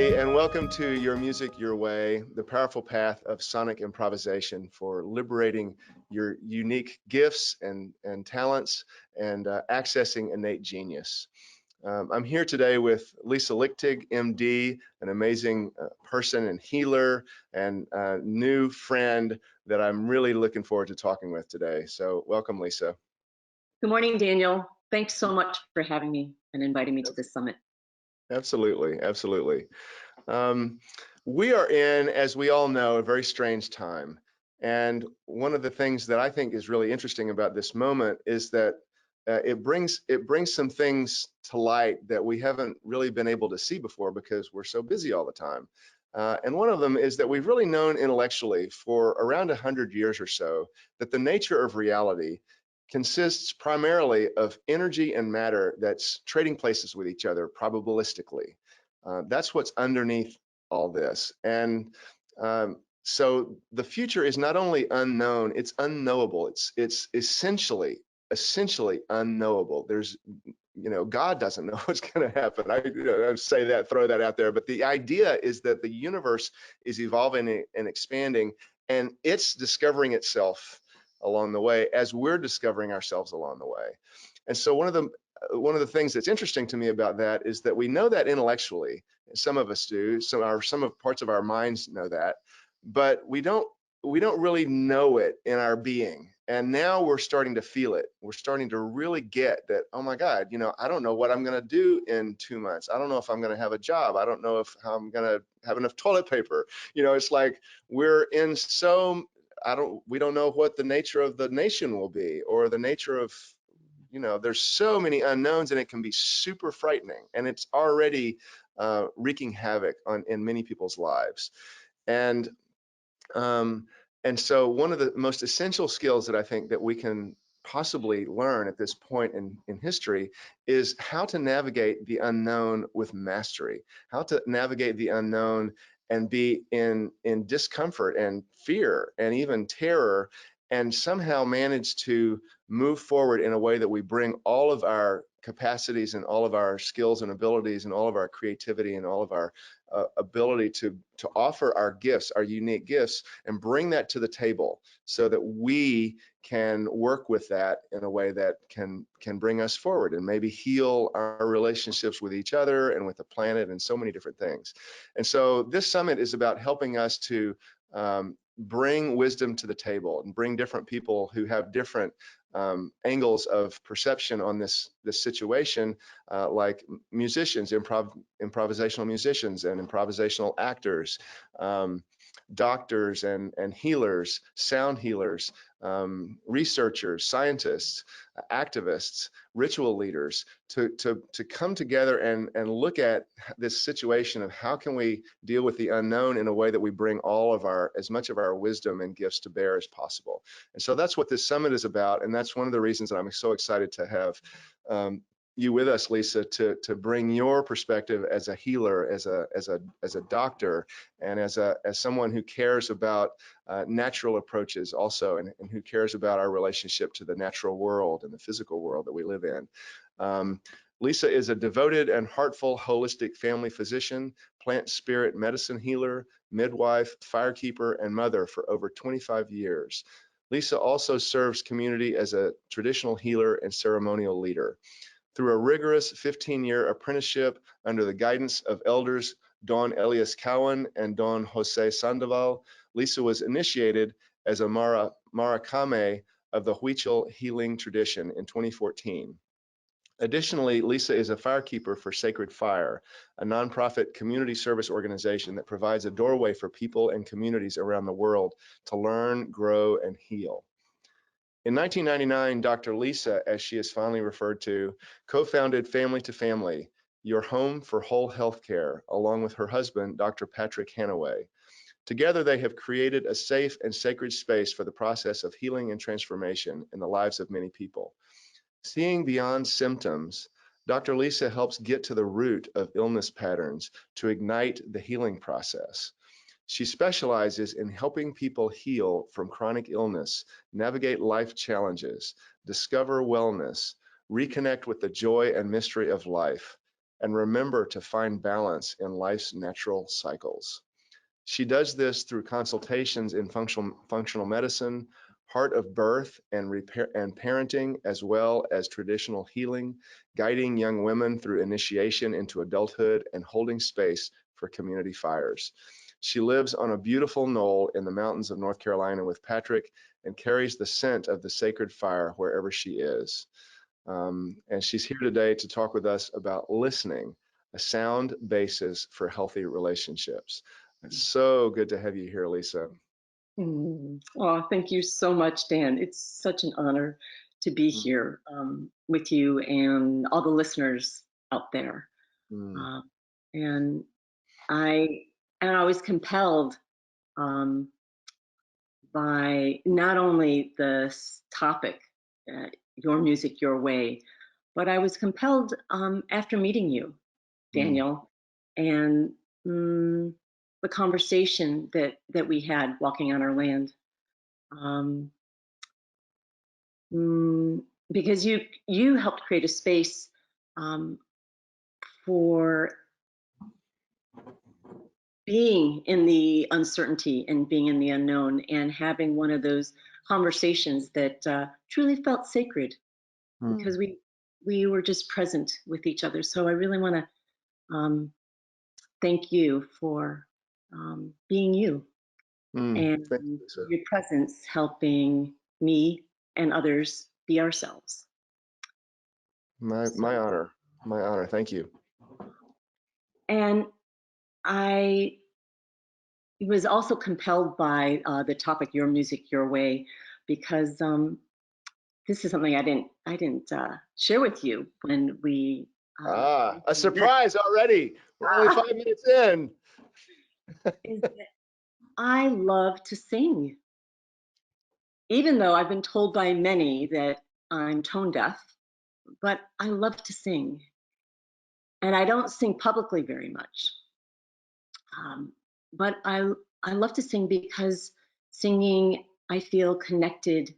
everybody, and welcome to Your Music, Your Way, the powerful path of sonic improvisation for liberating your unique gifts and talents and accessing innate genius. I'm here today with Lisa Lichtig, MD, an amazing person and healer and new friend that I'm really looking forward to talking with today. So welcome, Lisa. Good morning, Daniel. Thanks so much for having me and inviting me to this summit. Absolutely, absolutely. Um, we are in, as we all know, a very strange time. And one of the things that I think is really interesting about this moment is that it brings some things to light that we haven't really been able to see before because we're so busy all the time. And one of them is that we've really known intellectually for around 100 years or so that the nature of reality consists primarily of energy and matter that's trading places with each other probabilistically. That's what's underneath all this. And so the future is not only unknown, it's unknowable. It's essentially unknowable. There's, God doesn't know what's going to happen. I say that, throw that out there. But the idea is that the universe is evolving and expanding, and it's discovering itself along the way as we're discovering ourselves along the way. And so one of the things that's interesting to me about that is that we know that intellectually. Some of us do. Some of parts of our minds know that, but we don't really know it in our being. And now we're starting to feel it. We're starting to really get that, oh my God, I don't know what I'm going to do in 2 months. I don't know if I'm going to have a job. I don't know if I'm going to have enough toilet paper. It's like we're in we don't know what the nature of the nation will be, or the nature of, there's so many unknowns, and it can be super frightening, and it's already wreaking havoc in many people's lives. And so one of the most essential skills that I think that we can possibly learn at this point in history is how to navigate the unknown with mastery, how to navigate the unknown and be in discomfort and fear and even terror, and somehow manage to move forward in a way that we bring all of our capacities and all of our skills and abilities and all of our creativity and all of our ability to offer our gifts, our unique gifts, and bring that to the table so that we can work with that in a way that can bring us forward and maybe heal our relationships with each other and with the planet and so many different things. And so this summit is about helping us to bring wisdom to the table and bring different people who have different angles of perception on this situation, like musicians, improvisational musicians and improvisational actors, doctors and healers, sound healers, researchers, scientists, activists, ritual leaders, to come together and look at this situation of how can we deal with the unknown in a way that we bring as much of our wisdom and gifts to bear as possible. And so that's what this summit is about, and that's one of the reasons that I'm so excited to have you with us, Lisa, to bring your perspective as a healer, as a doctor, and as someone who cares about natural approaches also, and who cares about our relationship to the natural world and the physical world that we live in. Lisa is a devoted and heartful holistic family physician, plant spirit medicine healer, midwife, firekeeper, and mother for over 25 years. Lisa also serves community as a traditional healer and ceremonial leader. Through a rigorous 15-year apprenticeship under the guidance of elders Don Elias Cowan and Don Jose Sandoval, Lisa was initiated as a Maracame of the Huichol healing tradition in 2014. Additionally, Lisa is a firekeeper for Sacred Fire, a nonprofit community service organization that provides a doorway for people and communities around the world to learn, grow, and heal. In 1999, Dr. Lisa, as she is fondly referred to, co-founded Family to Family, Your Home for Whole Health Care, along with her husband, Dr. Patrick Hanaway. Together, they have created a safe and sacred space for the process of healing and transformation in the lives of many people. Seeing beyond symptoms, Dr. Lisa helps get to the root of illness patterns to ignite the healing process. She specializes in helping people heal from chronic illness, navigate life challenges, discover wellness, reconnect with the joy and mystery of life, and remember to find balance in life's natural cycles. She does this through consultations in functional medicine, heart of birth and repair and parenting, as well as traditional healing, guiding young women through initiation into adulthood and holding space for community fires. She lives on a beautiful knoll in the mountains of North Carolina with Patrick and carries the scent of the sacred fire wherever she is. And she's here today to talk with us about listening, a sound basis for healthy relationships. It's so good to have you here, Lisa. Oh, thank you so much, Dan. It's such an honor to be here with you and all the listeners out there. Mm. And I was compelled by not only the topic, your music, your way, but I was compelled after meeting you, Daniel, and the conversation that we had walking on our land. Because you helped create a space for being in the uncertainty and being in the unknown and having one of those conversations that truly felt sacred because we were just present with each other. So I really want to thank you for being you and Thank you, Lisa. your presence helping me and others be ourselves. My honor. My honor. Thank you. And I was also compelled by the topic, your music, your way, because this is something I didn't share with you when we. A surprise already. We're only 5 minutes in. Is that I love to sing, even though I've been told by many that I'm tone deaf, but I love to sing. And I don't sing publicly very much. But I love to sing because singing, I feel connected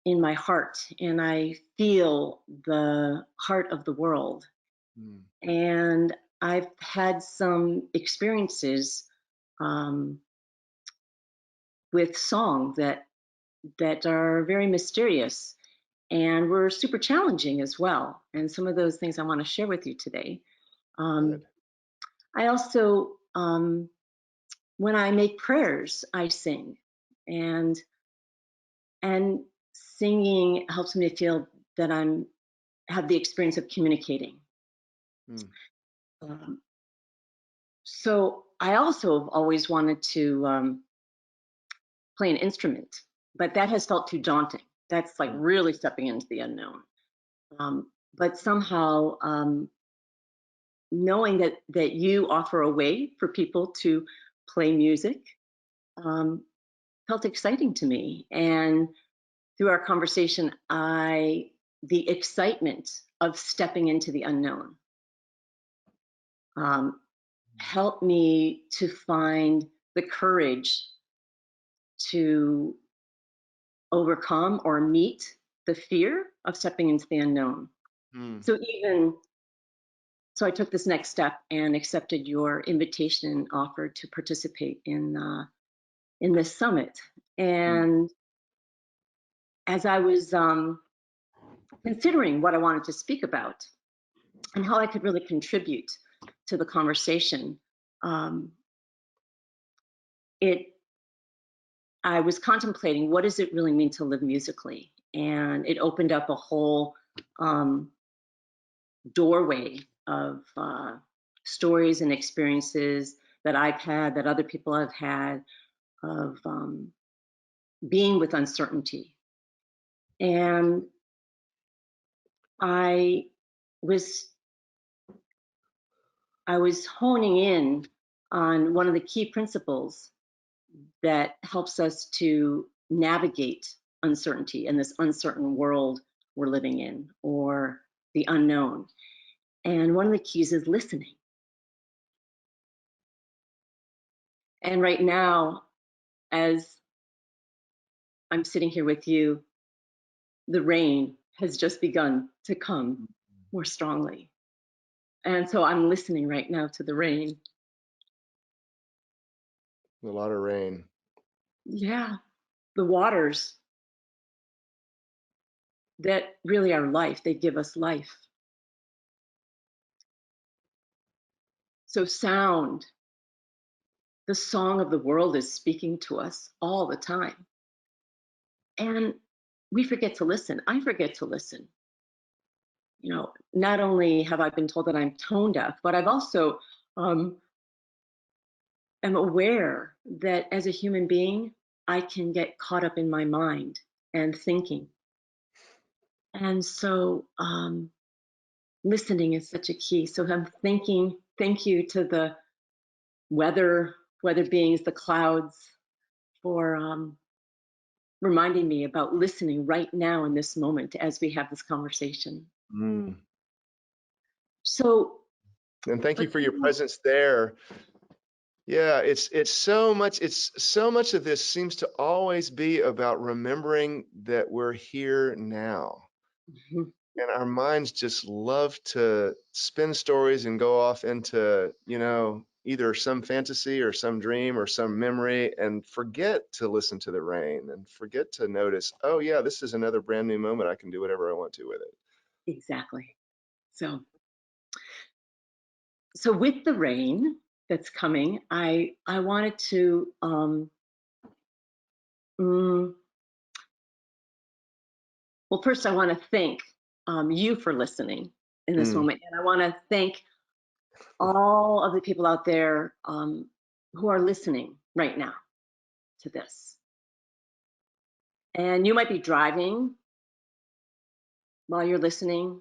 in my heart and I feel the heart of the world. And I've had some experiences with song that are very mysterious and were super challenging as well. And some of those things I want to share with you today. I also, when I make prayers, I sing, and singing helps me to feel that I'm have the experience of communicating. So I also have always wanted to play an instrument, but that has felt too daunting. That's like really stepping into the unknown. But somehow knowing that you offer a way for people to play music felt exciting to me. And through our conversation, the excitement of stepping into the unknown helped me to find the courage to overcome or meet the fear of stepping into the unknown. So I took this next step and accepted your invitation and offer to participate in this summit. And as I was considering what I wanted to speak about and how I could really contribute to the conversation, I was contemplating what does it really mean to live musically, and it opened up a whole doorway of stories and experiences that I've had, that other people have had, of being with uncertainty. And I was honing in on one of the key principles that helps us to navigate uncertainty in this uncertain world we're living in, or the unknown. And one of the keys is listening. And right now, as I'm sitting here with you, the rain has just begun to come more strongly. And so I'm listening right now to the rain. A lot of rain. Yeah, the waters that really are life, they give us life. So sound, the song of the world is speaking to us all the time. And we forget to listen. I forget to listen. You know, not only have I been told that I'm tone deaf, but I've also um, am aware that as a human being, I can get caught up in my mind and thinking. And so listening is such a key. So I'm thinking, thank you to the weather beings, the clouds, for reminding me about listening right now in this moment as we have this conversation. Mm. So, And thank you but for your presence there. Yeah, it's so much of this seems to always be about remembering that we're here now. Mhm. And our minds just love to spin stories and go off into, either some fantasy or some dream or some memory and forget to listen to the rain and forget to notice, oh yeah, this is another brand new moment. I can do whatever I want to with it. Exactly. So with the rain that's coming, I wanted to mm, well, first I want to thank you for listening in this Mm, moment, and I want to thank all of the people out there who are listening right now to this. And you might be driving while you're listening,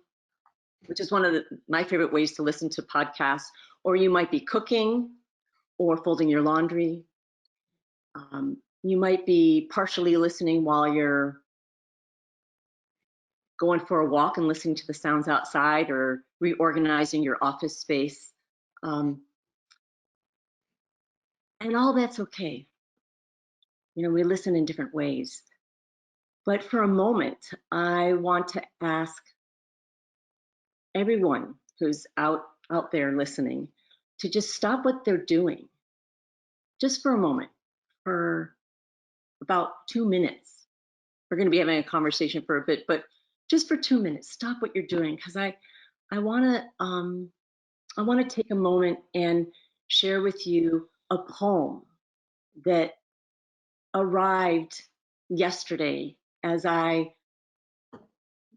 which is one of my favorite ways to listen to podcasts, or you might be cooking or folding your laundry. You might be partially listening while you're going for a walk and listening to the sounds outside or reorganizing your office space. Um, and all that's okay. You know, we listen in different ways. But for a moment, I want to ask everyone who's out there listening to just stop what they're doing just for a moment, for about 2 minutes. We're going to be having a conversation for a bit, but just for 2 minutes, stop what you're doing, because I want to take a moment and share with you a poem that arrived yesterday as I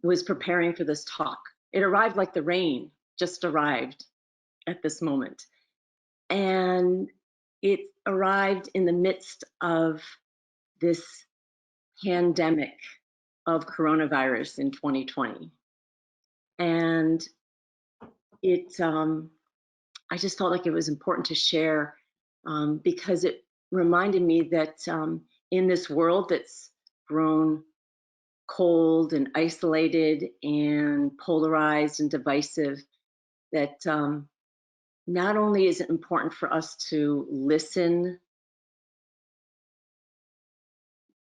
was preparing for this talk. It arrived like the rain just arrived at this moment. And it arrived in the midst of this pandemic of coronavirus in 2020. And I just felt like it was important to share because it reminded me that in this world that's grown cold and isolated and polarized and divisive, that not only is it important for us to listen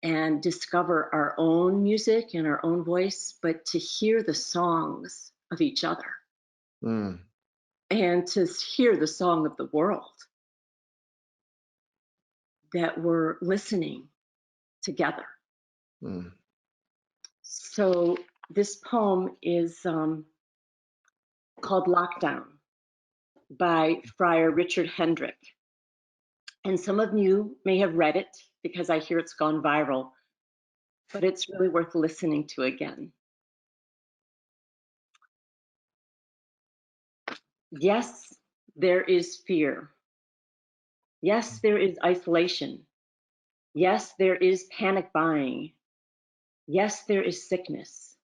and discover our own music and our own voice, but to hear the songs of each other mm, and to hear the song of the world, that we're listening together. mm. So this poem is called Lockdown by Friar Richard Hendrick. And some of you may have read it because I hear it's gone viral, but it's really worth listening to again. Yes, there is fear. Yes, there is isolation. Yes, there is panic buying. Yes, there is sickness.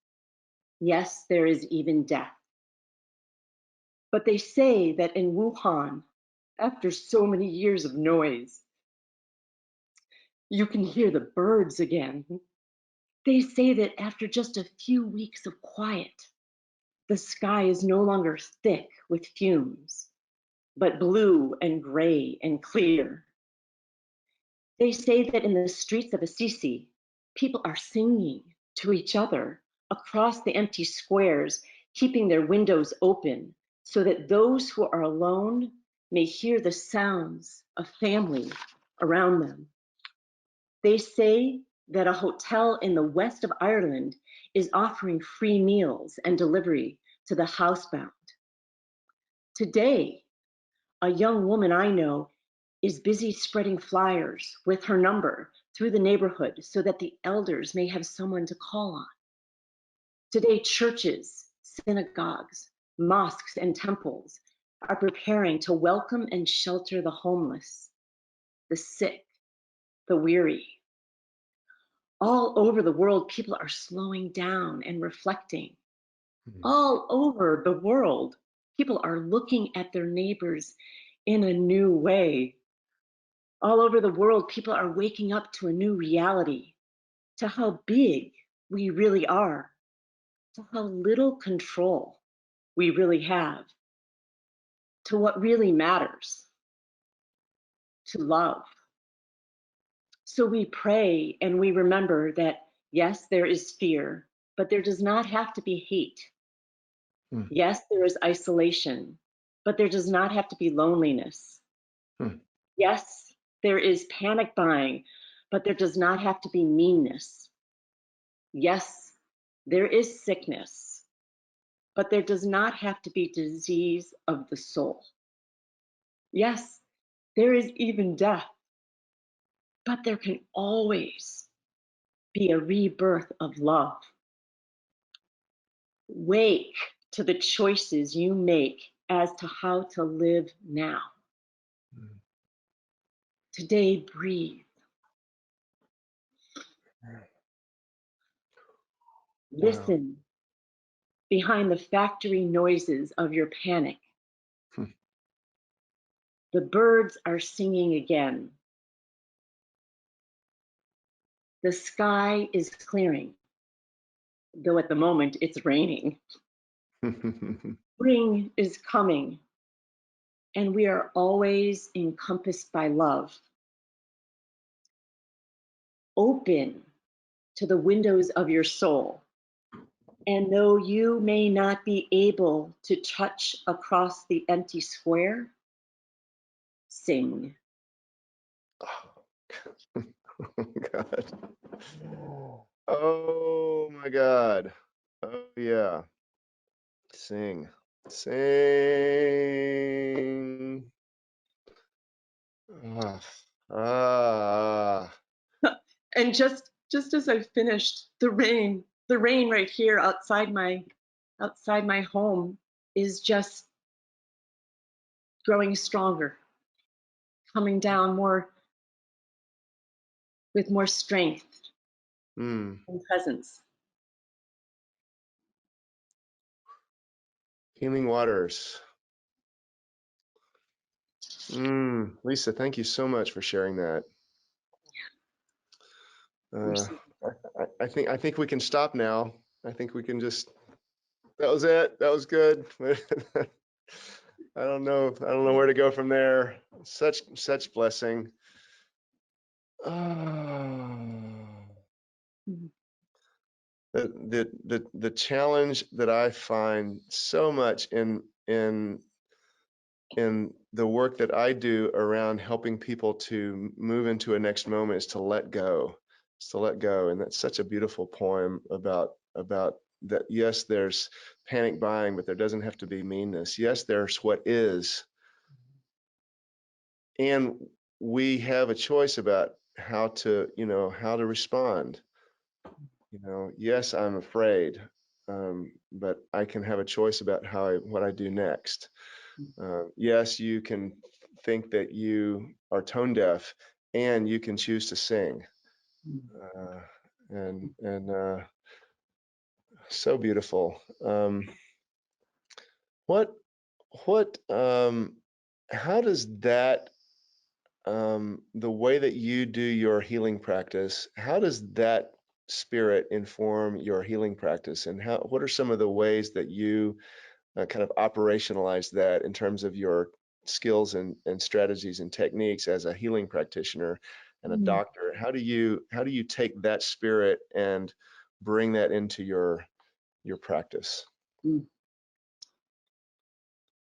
Yes, there is even death. But they say that in Wuhan, after so many years of noise, you can hear the birds again. They say that after just a few weeks of quiet, the sky is no longer thick with fumes, but blue and gray and clear. They say that in the streets of Assisi, people are singing to each other across the empty squares, keeping their windows open so that those who are alone may hear the sounds of family around them. They say that a hotel in the west of Ireland is offering free meals and delivery to the housebound. Today, a young woman I know is busy spreading flyers with her number through the neighborhood so that the elders may have someone to call on. Today, churches, synagogues, mosques, and temples are preparing to welcome and shelter the homeless, the sick, the weary. All over the world, people are slowing down and reflecting. All over the world, people are looking at their neighbors in a new way. All over the world, people are waking up to a new reality, to how big we really are, to how little control we really have, to what really matters, to love. So we pray and we remember that, yes, there is fear, but there does not have to be hate. Hmm. Yes, there is isolation, but there does not have to be loneliness. Yes, there is panic buying, but there does not have to be meanness. Yes, there is sickness, but there does not have to be disease of the soul. Yes, there is even death, but there can always be a rebirth of love. Wake to the choices you make as to how to live now. Today, breathe. Listen behind the factory noises of your panic. The birds are singing again. The sky is clearing, though at the moment it's raining. Spring is coming, and we are always encompassed by love. Open to the windows of your soul. And though you may not be able to touch across the empty square, sing. Oh, God. Oh my God. Oh yeah. Sing. Sing. Ah. Ah. And just as I finished, the rain right here outside my home is just growing stronger, coming down more with more strength and presence. Healing waters. Lisa, thank you so much for sharing that. I think we can stop now. I think we can just. That was it. That was good. I don't know where to go from there. Such blessing. The challenge that I find so much in the work that I do around helping people to move into a next moment is to let go. It's to let go. And that's such a beautiful poem about that. Yes, there's panic buying, but there doesn't have to be meanness. Yes, there's what is. And we have a choice about how to respond. Yes, I'm afraid, but I can have a choice about what I do next. Yes, you can think that you are tone deaf, and you can choose to sing. And so beautiful. How does that, the way that you do your healing practice, how does that spirit inform your healing practice? And what are some of the ways that you kind of operationalize that in terms of your skills and strategies and techniques as a healing practitioner and a doctor? How do you take that spirit and bring that into your practice?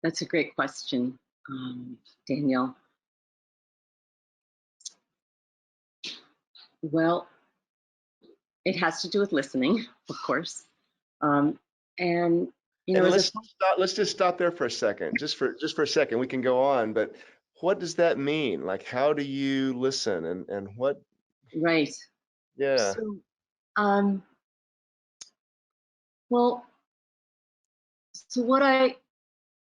That's a great question, Danielle. Well, it has to do with listening, of course. And you know, And as a let's just stop there for a second. Just for a second, we can go on, but what does that mean? Like, how do you listen, and what? right. Yeah. So, um, well, so what I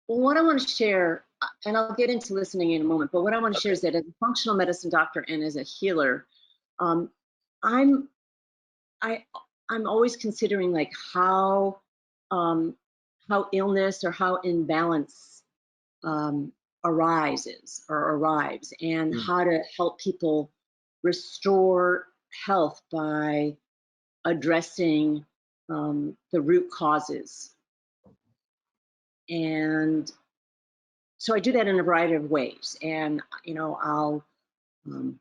want to share, and I'll get into listening in a moment, but what I want to share Okay. is that as a functional medicine doctor and as a healer, um, I'm I I'm always considering like um, how illness or how imbalance um, arises or arrives, and Mm. how to help people restore health by addressing the root causes. And so I do that in a variety of ways. And, you know, I'll um,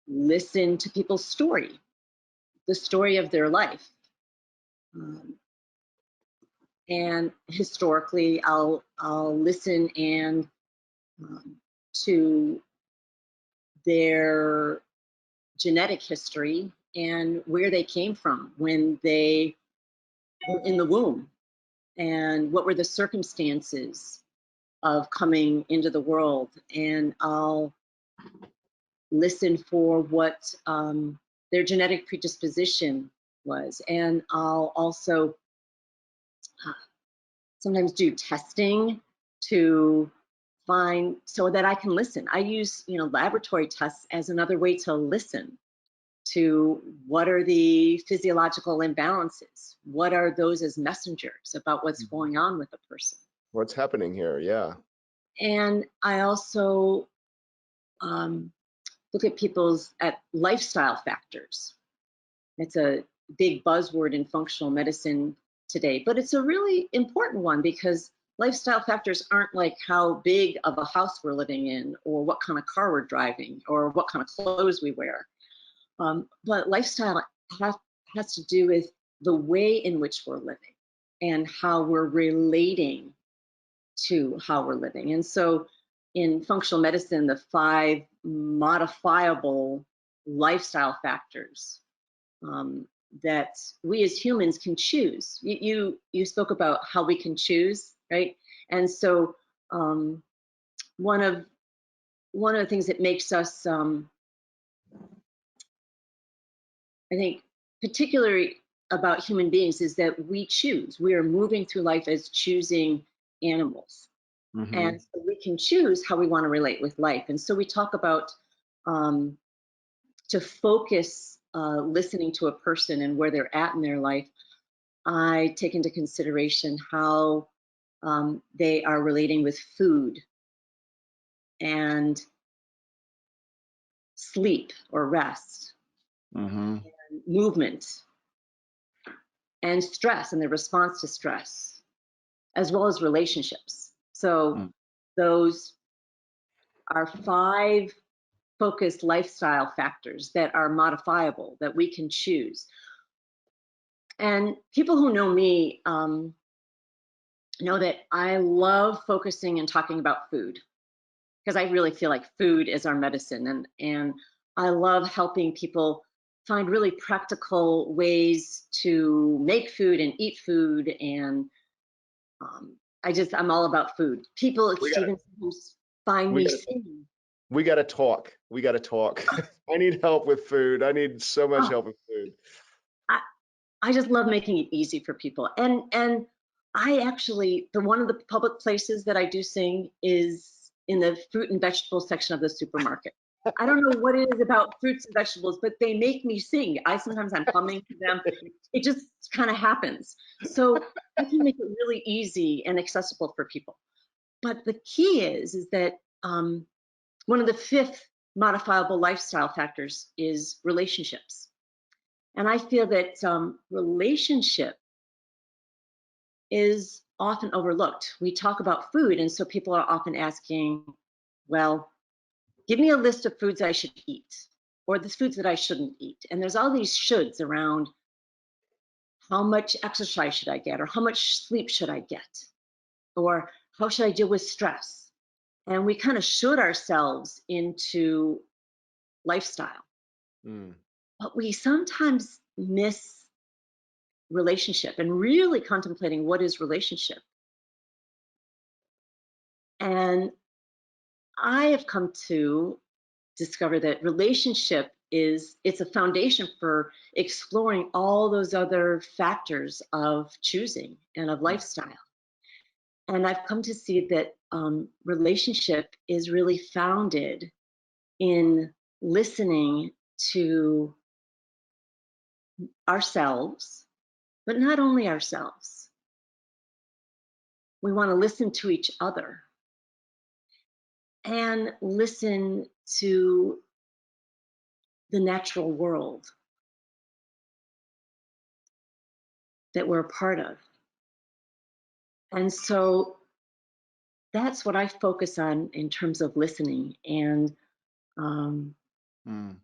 listen to people's story, the story of their life. Um, and historically, I'll listen and to their genetic history and where they came from when they were in the womb, and what were the circumstances of coming into the world. And I'll listen for what their genetic predisposition was. And I'll also uh, sometimes do testing to find so that I can listen. I use, you know, laboratory tests as another way to listen to what are the physiological imbalances, what are those as messengers about what's Mhm. going on with a person. What's happening here? Yeah. And I also um, look at at lifestyle factors. It's a big buzzword in functional medicine today, but it's a really important one because lifestyle factors aren't like how big of a house we're living in, or what kind of car we're driving, or what kind of clothes we wear. But lifestyle ha- has to do with the way in which we're living and how we're relating to how we're living. And so in functional medicine, the 5 modifiable lifestyle factors um, that we as humans can choose. You spoke about how we can choose, right? And so um, one of one of the things that makes us, I think, particularly about human beings is that we choose. We are moving through life as choosing animals. Hmm. And so we can choose how we want to relate with life. And so we talk about um, to focus listening to a person and where they're at in their life. I take into consideration how they are relating with food and sleep or rest, Hmm. movement and stress and their response to stress, as well as relationships. So those are 5 focused lifestyle factors that are modifiable that we can choose. And people who know me know that I love focusing and talking about food because I really feel like food is our medicine, and I love helping people find really practical ways to make food and eat food. And I'm all about food. People We got even sometimes find we me got singing. we got to talk. We got to talk. I need help with food. I need so much Oh, help with food. I, I just love making it easy for people. And I actually, the one of the public places that I do sing is in the fruit and vegetable section of the supermarket. I don't know what it is about fruits and vegetables, but they make me sing. I'm humming to them. It just kind of happens. So I can make it really easy and accessible for people. But the key is that one of the 5th modifiable lifestyle factors is relationships. And I feel that relationship is often overlooked. We talk about food, and so people are often asking, well, give me a list of foods I should eat, or the foods that I shouldn't eat. And there's all these shoulds around how much exercise should I get, or how much sleep should I get, or how should I deal with stress? And we kind of shoot ourselves into lifestyle, Mm. but we sometimes miss relationship and really contemplating what is relationship. And I have come to discover that relationship is it's a foundation for exploring all those other factors of choosing and of lifestyle. And I've come to see that relationship is really founded in listening to ourselves, but not only ourselves. We want to listen to each other and listen to the natural world that we're a part of. And so that's what I focus on in terms of listening. And um, Mm.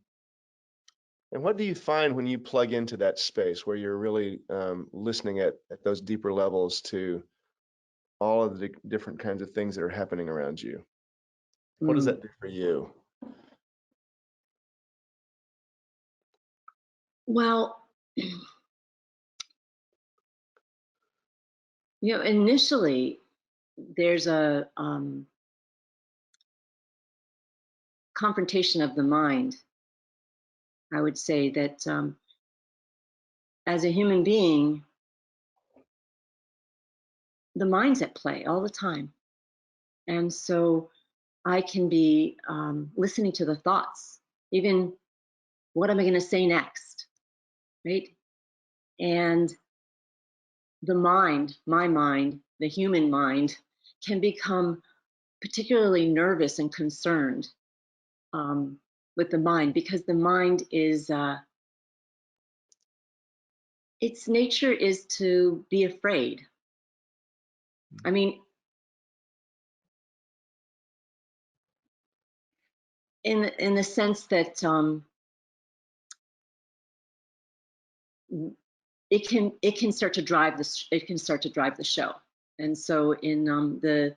And what do you find when you plug into that space where you're really listening at those deeper levels to all of the different kinds of things that are happening around you? What does mm, that do for you? well, initially there's a confrontation of the mind. I would say that as a human being, the mind's at play all the time. And so I can be listening to the thoughts, even what am I going to say next, right? And the mind, my mind, the human mind, can become particularly nervous and concerned um, with the mind because the mind is, its nature is to be afraid. I mean, in the sense that it can start to drive this, it can start to drive the show. And so in the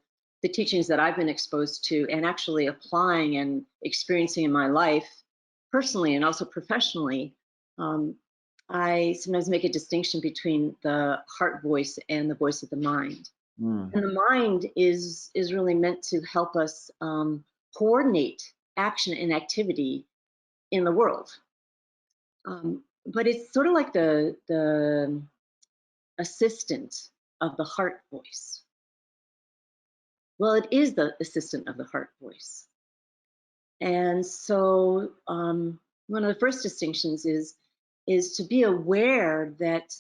teachings that I've been exposed to and actually applying and experiencing in my life personally and also professionally, um, I sometimes make a distinction between the heart voice and the voice of the mind. Mm. And the mind is really meant to help us coordinate action and activity in the world. But it's sort of like the assistant of the heart voice. Well, it is the assistant of the heart voice. And so one of the first distinctions is to be aware that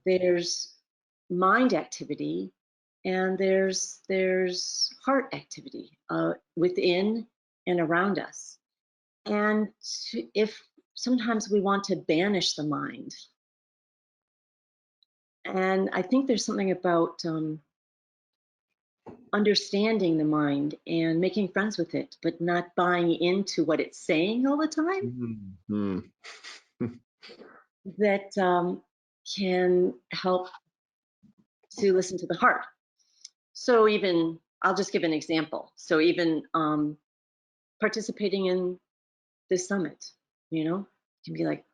there's mind activity and there's heart activity within and around us. And if sometimes we want to banish the mind, and I think there's something about understanding the mind and making friends with it, but not buying into what it's saying all the time, Mm. that can help to listen to the heart. So even, I'll just give an example. So even participating in this summit, can be like,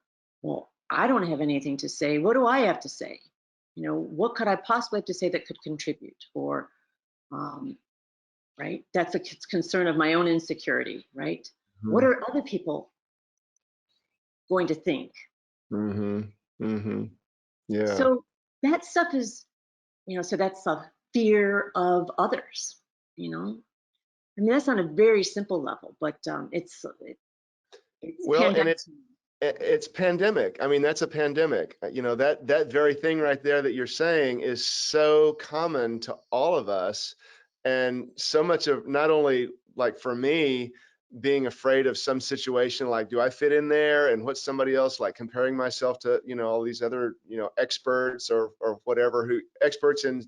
well, I don't have anything to say. What do I have to say? What could I possibly have to say that could contribute? Or right? That's a concern of my own insecurity, right? What Mm. are other people going to think? Mhm. Mhm. Yeah. So that stuff is, so that's a fear of others, you know? I mean, that's on a very simple level, but it's Well, and pandemic. it's pandemic. I mean, that's a pandemic. That very thing right there that you're saying is so common to all of us, and so much of not only like for me being afraid of some situation like do I fit in there and what's somebody else like comparing myself to all these other experts or whatever who experts in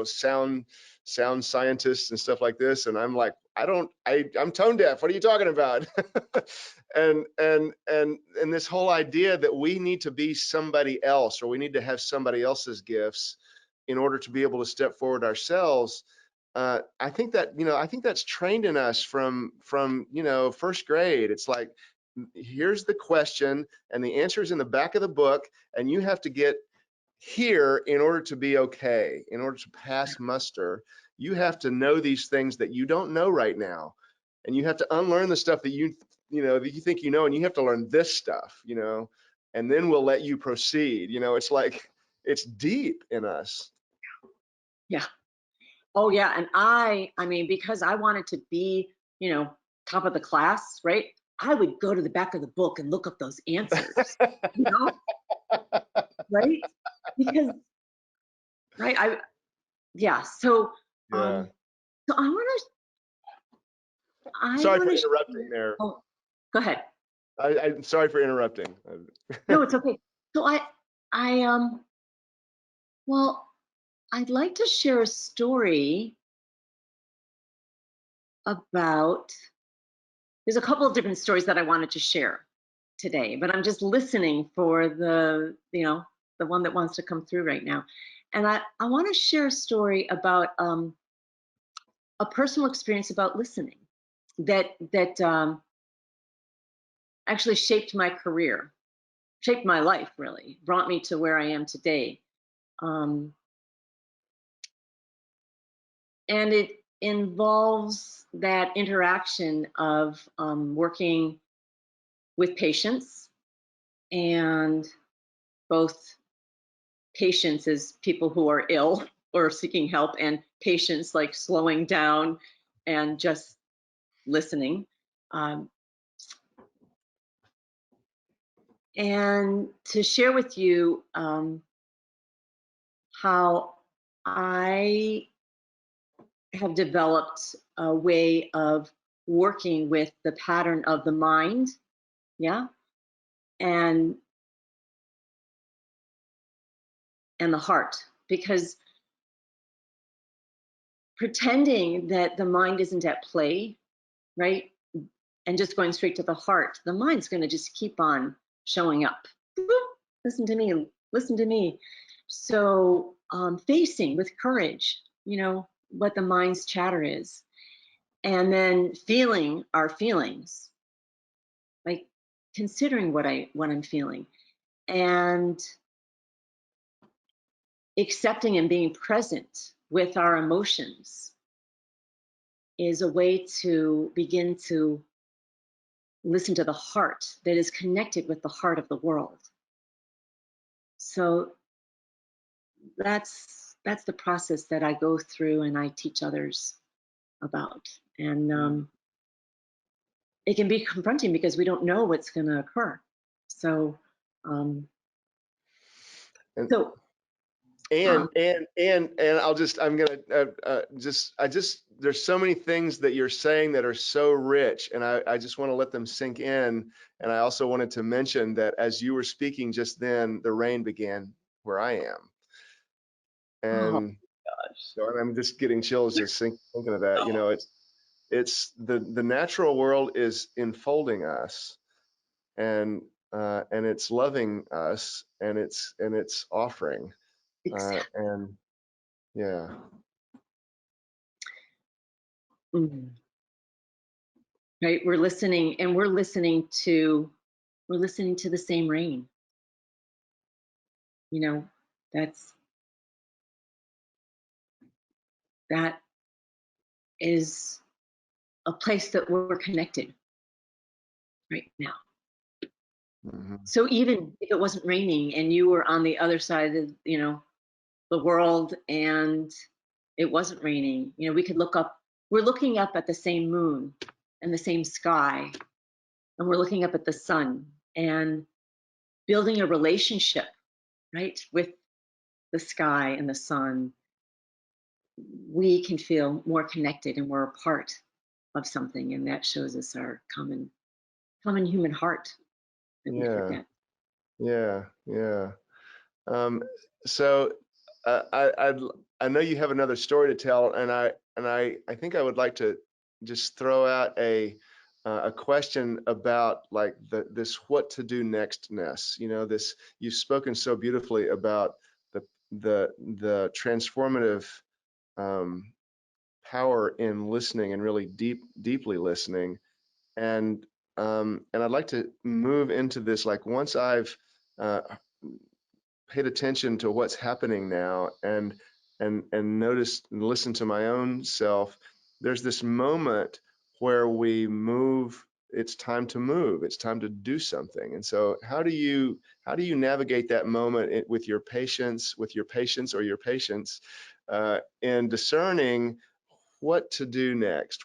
sound scientists and stuff like this, and I'm like I'm tone deaf. What are you talking about? and this whole idea that we need to be somebody else or we need to have somebody else's gifts in order to be able to step forward ourselves. I think that, I think that's trained in us from first grade. It's like, here's the question, and the answer is in the back of the book, and you have to get here in order to be okay, in order to pass muster. You have to know these things that you don't know right now, and you have to unlearn the stuff that that you think you know, and you have to learn this stuff, and then we'll let you proceed. It's like, it's deep in us. Yeah. Oh yeah. And I mean, because I wanted to be, top of the class, right? I would go to the back of the book and look up those answers, you know, right? Because, right, yeah. Yeah. So I Sorry want for to interrupting share. there. Oh, go ahead. I'm sorry for interrupting. No, it's okay. So I well, I'd like to share a story about. There's a couple of different stories that I wanted to share today, but I'm just listening for the one that wants to come through right now. And I want to share a story about a personal experience about listening that actually shaped my career, shaped my life, really, brought me to where I am today. Um, and it involves that interaction of working with patients, and both patients as people who are ill or seeking help, and patients like slowing down and just listening. Um, and to share with you how I have developed a way of working with the pattern of the mind, yeah, and the heart, because pretending that the mind isn't at play, right, and just going straight to the heart, the mind's going to just keep on showing up. Listen to me, listen to me. So facing with courage, what the mind's chatter is, and then feeling our feelings, like considering what I'm feeling, and accepting and being present with our emotions is a way to begin to listen to the heart that is connected with the heart of the world. So that's the process that I go through and I teach others about. And it can be confronting because we don't know what's going to occur. So, um, And so and um, and and and I'm gonna there's so many things that you're saying that are so rich, and I just want to let them sink in. And I also wanted to mention that as you were speaking just then, the rain began where I am, oh and gosh, so I'm just getting chills just thinking of that. It's the natural world is enfolding us, and it's loving us, and it's offering, exactly. and yeah. Mhm. Right, we're listening, and we're listening to the same rain. You know, that's that is a place that we're connected right now. Mhm. So even if it wasn't raining and you were on the other side of, the world, and it wasn't raining, we could look up, we're looking up at the same moon and the same sky, and we're looking up at the sun and building a relationship, right, with the sky and the sun. We can feel more connected and we're a part of something, and that shows us our common human heart that we Yeah, forget. yeah, yeah. Um, so I know you have another story to tell, and I think I would like to just throw out a question about like this what to do nextness. This you've spoken so beautifully about the transformative power in listening and really deeply listening. And I'd like to move into this, like once I've paid attention to what's happening now and noticed and listened to my own self, there's this moment where we move. It's time to move. It's time to do something. And so how do you navigate that moment with your patients or your patients in discerning what to do next,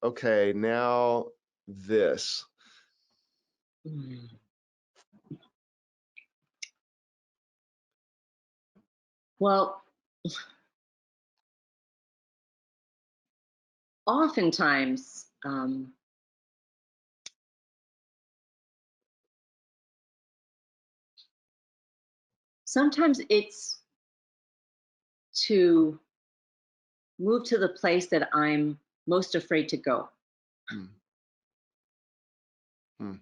okay, now this. Mm. Well, oftentimes, sometimes it's to move to the place that I'm most afraid to go. Hmm. Hmm.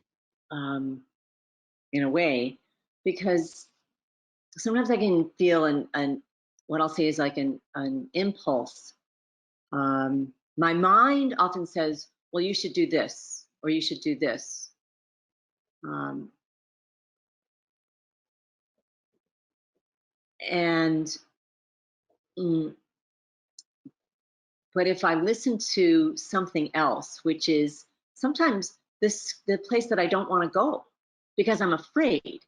Um, in a way, because sometimes I can feel an what I'll say is like an impulse. My mind often says, "Well, you should do this, or you should do this." Um, and mm, but if I listen to something else, which is sometimes the place that I don't want to go because I'm afraid.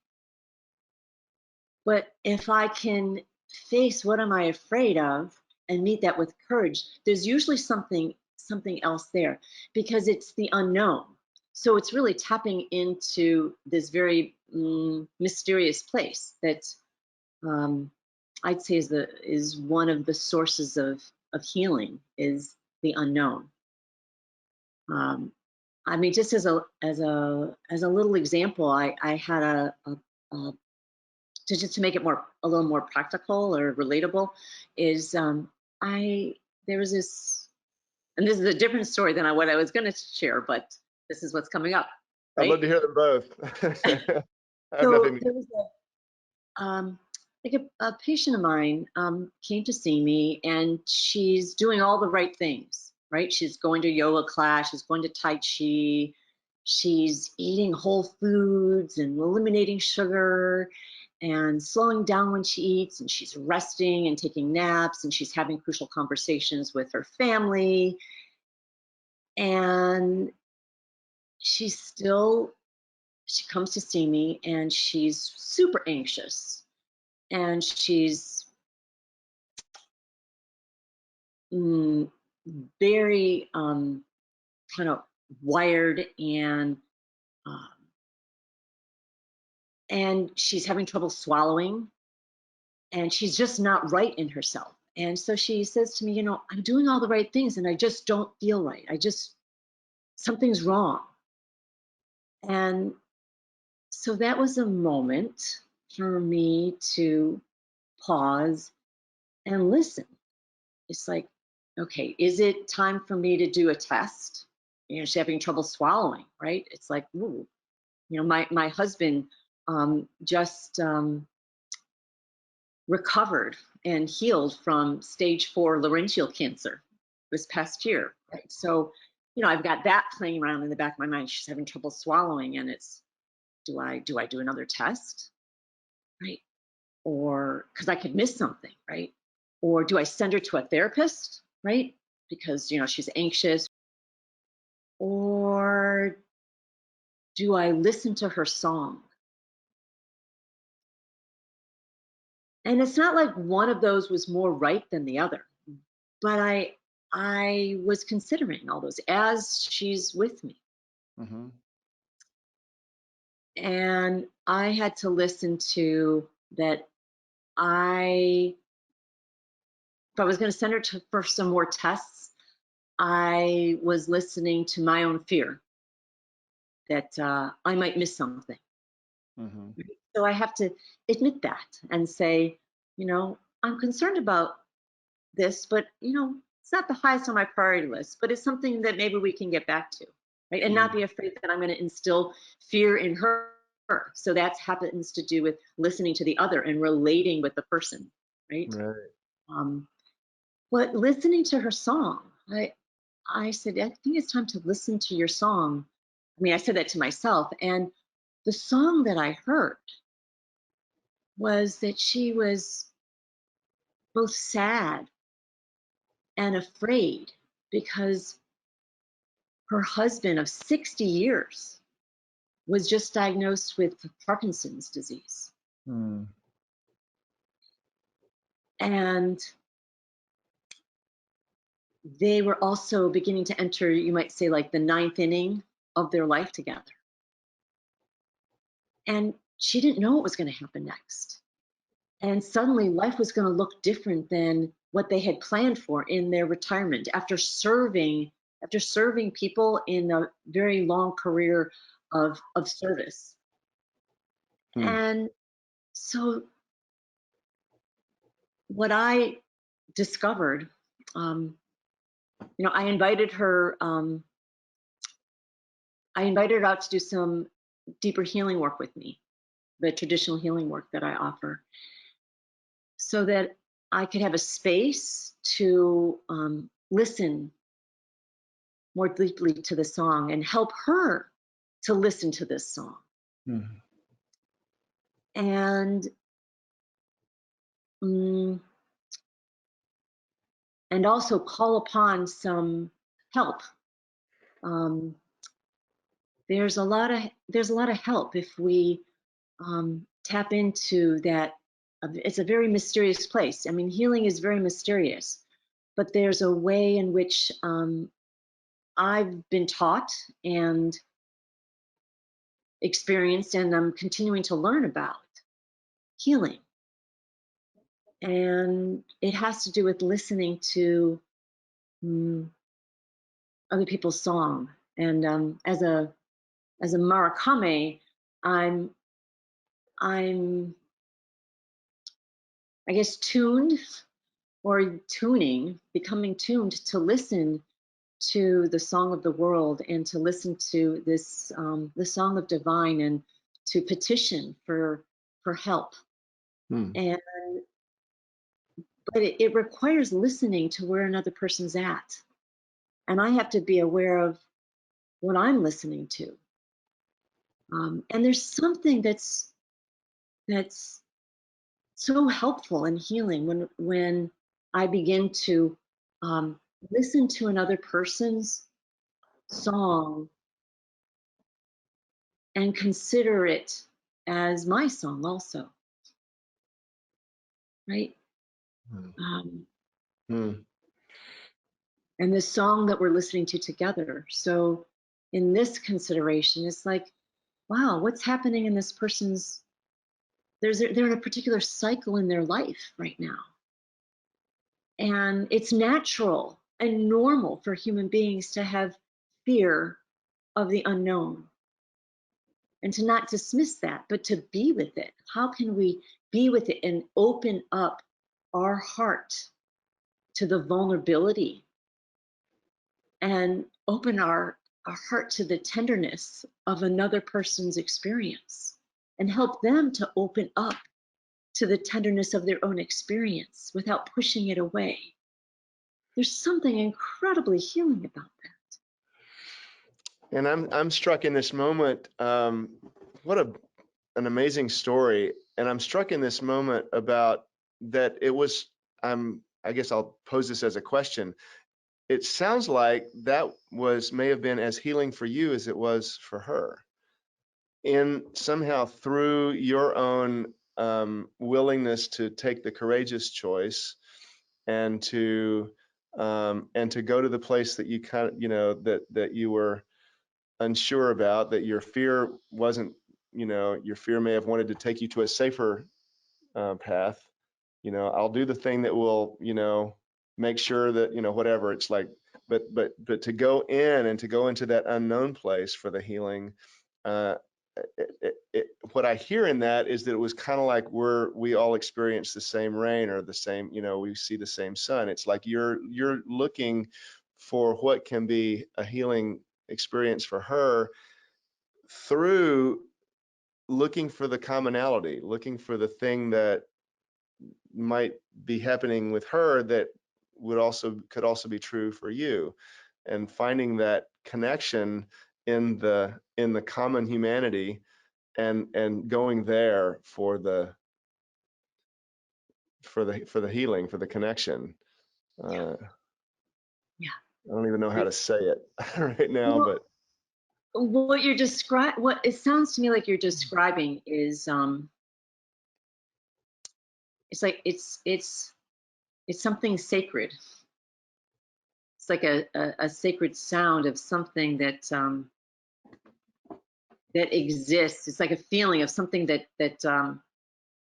But if I can face what am I afraid of and meet that with courage, there's usually something else there because it's the unknown. So it's really tapping into this very mysterious place that um, I'd say is one of the sources of healing is the unknown. Um, I mean, just as a little example, I had a to make it a little more practical or relatable, is I there was this, and this is a different story than what I was going to share, but this is what's coming up, I'd love right? to hear them both. I have So nothing. there was like a patient of mine came to see me, and she's doing all the right things, right? She's going to yoga class, she's going to Tai Chi, she's eating whole foods and eliminating sugar and slowing down when she eats, and she's resting and taking naps, and she's having crucial conversations with her family. And she's still, she comes to see me and she's super anxious, and she's mm, very kind of wired, um, and she's having trouble swallowing, and she's just not right in herself. And so she says to me, I'm doing all the right things and I just don't feel right. Something's wrong. And so that was a moment for me to pause and listen. It's like, okay, is it time for me to do a test? She's having trouble swallowing, right? It's like, ooh, my husband just recovered and healed from stage 4 laryngeal cancer this past year, right? So, I've got that playing around in the back of my mind. She's having trouble swallowing, and it's, do I do another test, right? Or because I could miss something, right? Or do I send her to a therapist, right? Because she's anxious. Or do I listen to her song? And it's not like one of those was more right than the other, but I was considering all those as she's with me. Mm-hmm. And I had to listen to that. If I was going to send her for some more tests, I was listening to my own fear that I might miss something. Mm-hmm. So I have to admit that and say, I'm concerned about this, but it's not the highest on my priority list, but it's something that maybe we can get back to, right? And not be afraid that I'm going to instill fear in her her. So that happens to do with listening to the other and relating with the person, right? Right. Um, but listening to her song, I said, I think it's time to listen to your song. I mean, I said that to myself. And the song that I heard was that she was both sad and afraid because her husband of 60 years was just diagnosed with Parkinson's disease. Mm. And they were also beginning to enter, you might say, like the ninth inning of their life together. And she didn't know what was going to happen next. And suddenly life was going to look different than what they had planned for in their retirement after serving people in a very long career of service. Mm. And so what I discovered, um, I invited her. I invited her out to do some deeper healing work with me, the traditional healing work that I offer, so that I could have a space to listen more deeply to the song and help her to listen to this song. Mm. And mm, and also call upon some help. Um, there's a lot of help if we tap into that. It's a very mysterious place. I mean, healing is very mysterious, but there's a way in which I've been taught and experienced, and I'm continuing to learn about healing. And it has to do with listening to mm, other people's song. And as a Murakami, I'm I'm I guess tuned or tuning, becoming tuned to listen to the song of the world and to listen to this the song of divine and to petition for help. Mm. And but it requires listening to where another person's at, and I have to be aware of what I'm listening to. And there's something that's so helpful and healing when I begin to um, listen to another person's song and consider it as my song also, right? Mm. Um, Mm. and the song that we're listening to together. So in this consideration, it's like, wow, what's happening in this person's, they're in a particular cycle in their life right now. And it's natural and normal for human beings to have fear of the unknown and to not dismiss that, but to be with it. How can we be with it and open up our heart to the vulnerability and open our heart to the tenderness of another person's experience and help them to open up to the tenderness of their own experience without pushing it away? There's something incredibly healing about that. And I'm struck in this moment. What an amazing story. And I'm struck in this moment about that it was. I guess I'll pose this as a question. It sounds like that may have been as healing for you as it was for her. In somehow through your own willingness to take the courageous choice and to go to the place that you kind of that you were unsure about, that your fear wasn't, your fear may have wanted to take you to a safer path. I'll do the thing that will, make sure that, whatever it's like, but to go in and to go into that unknown place for the healing. uh, what I hear in that is that it was kind of like we all experience the same rain or the same, we see the same sun. It's like you're looking for what can be a healing experience for her through looking for the commonality, looking for the thing that might be happening with her that could also be true for you, and finding that connection in the common humanity, and going there for the healing, for the connection. uh, Yeah. I don't even know how to say it right now, Well, but what you're what it sounds to me like you're describing is it's like it's something sacred. It's like a sacred sound of something that exists. It's like a feeling of something that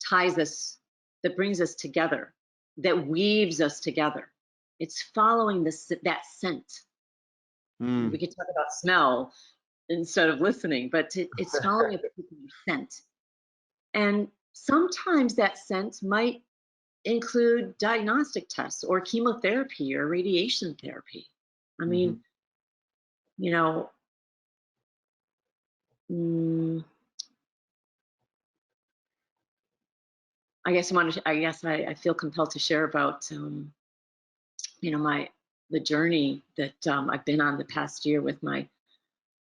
ties us, that brings us together, that weaves us together. It's following that scent. We mm. could talk about smell instead of listening, but it's following a particular scent. And sometimes that scent might include diagnostic tests or chemotherapy or radiation therapy. I Mhm. mean, you know, mm, I feel compelled to share about, the journey that I've been on the past year with my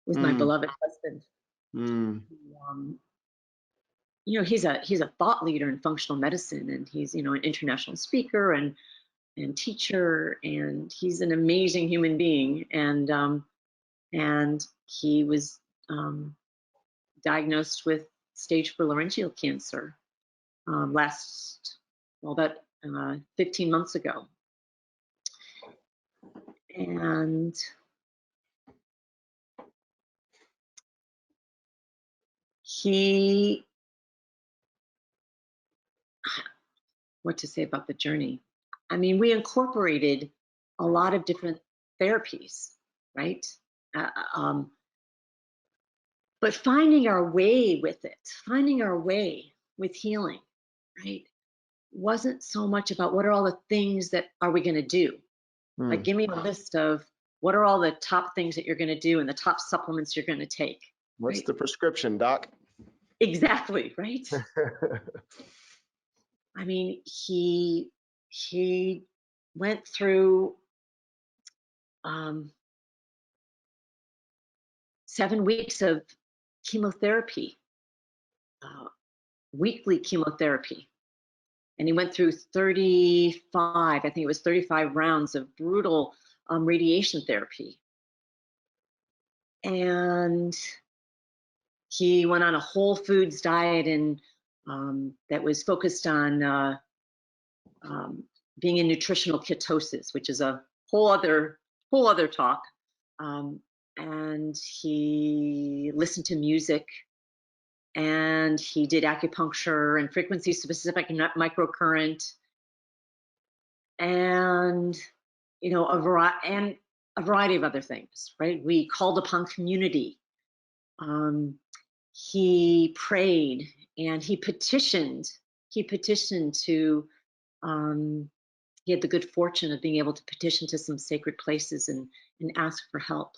Mm. beloved husband. Mm. Um, he's a thought leader in functional medicine, and he's an international speaker and teacher, and he's an amazing human being. And he was um, diagnosed with stage 4 laryngeal cancer about 15 months ago. And he, what to say about the journey? I mean, we incorporated a lot of different therapies, right? Uh, um, but finding our way with it, finding our way with healing, right, wasn't so much about what are all the things that are we going to do. Like, Mm. give me a list of what are all the top things that you're going to do and the top supplements you're going to take, What's right? the prescription, doc? Exactly, right? I mean, he went through um, 7 weeks of chemotherapy, uh, weekly chemotherapy, and he went through 35. I think it was 35 rounds of brutal radiation therapy, and he went on a whole foods diet and that was focused on um, being in nutritional ketosis, which is a whole other talk. Um, and he listened to music, and he did acupuncture and frequency specific microcurrent, and a variety of other things. Right? We called upon community. Um, he prayed and he petitioned. He petitioned to um, he had the good fortune of being able to petition to some sacred places and ask for help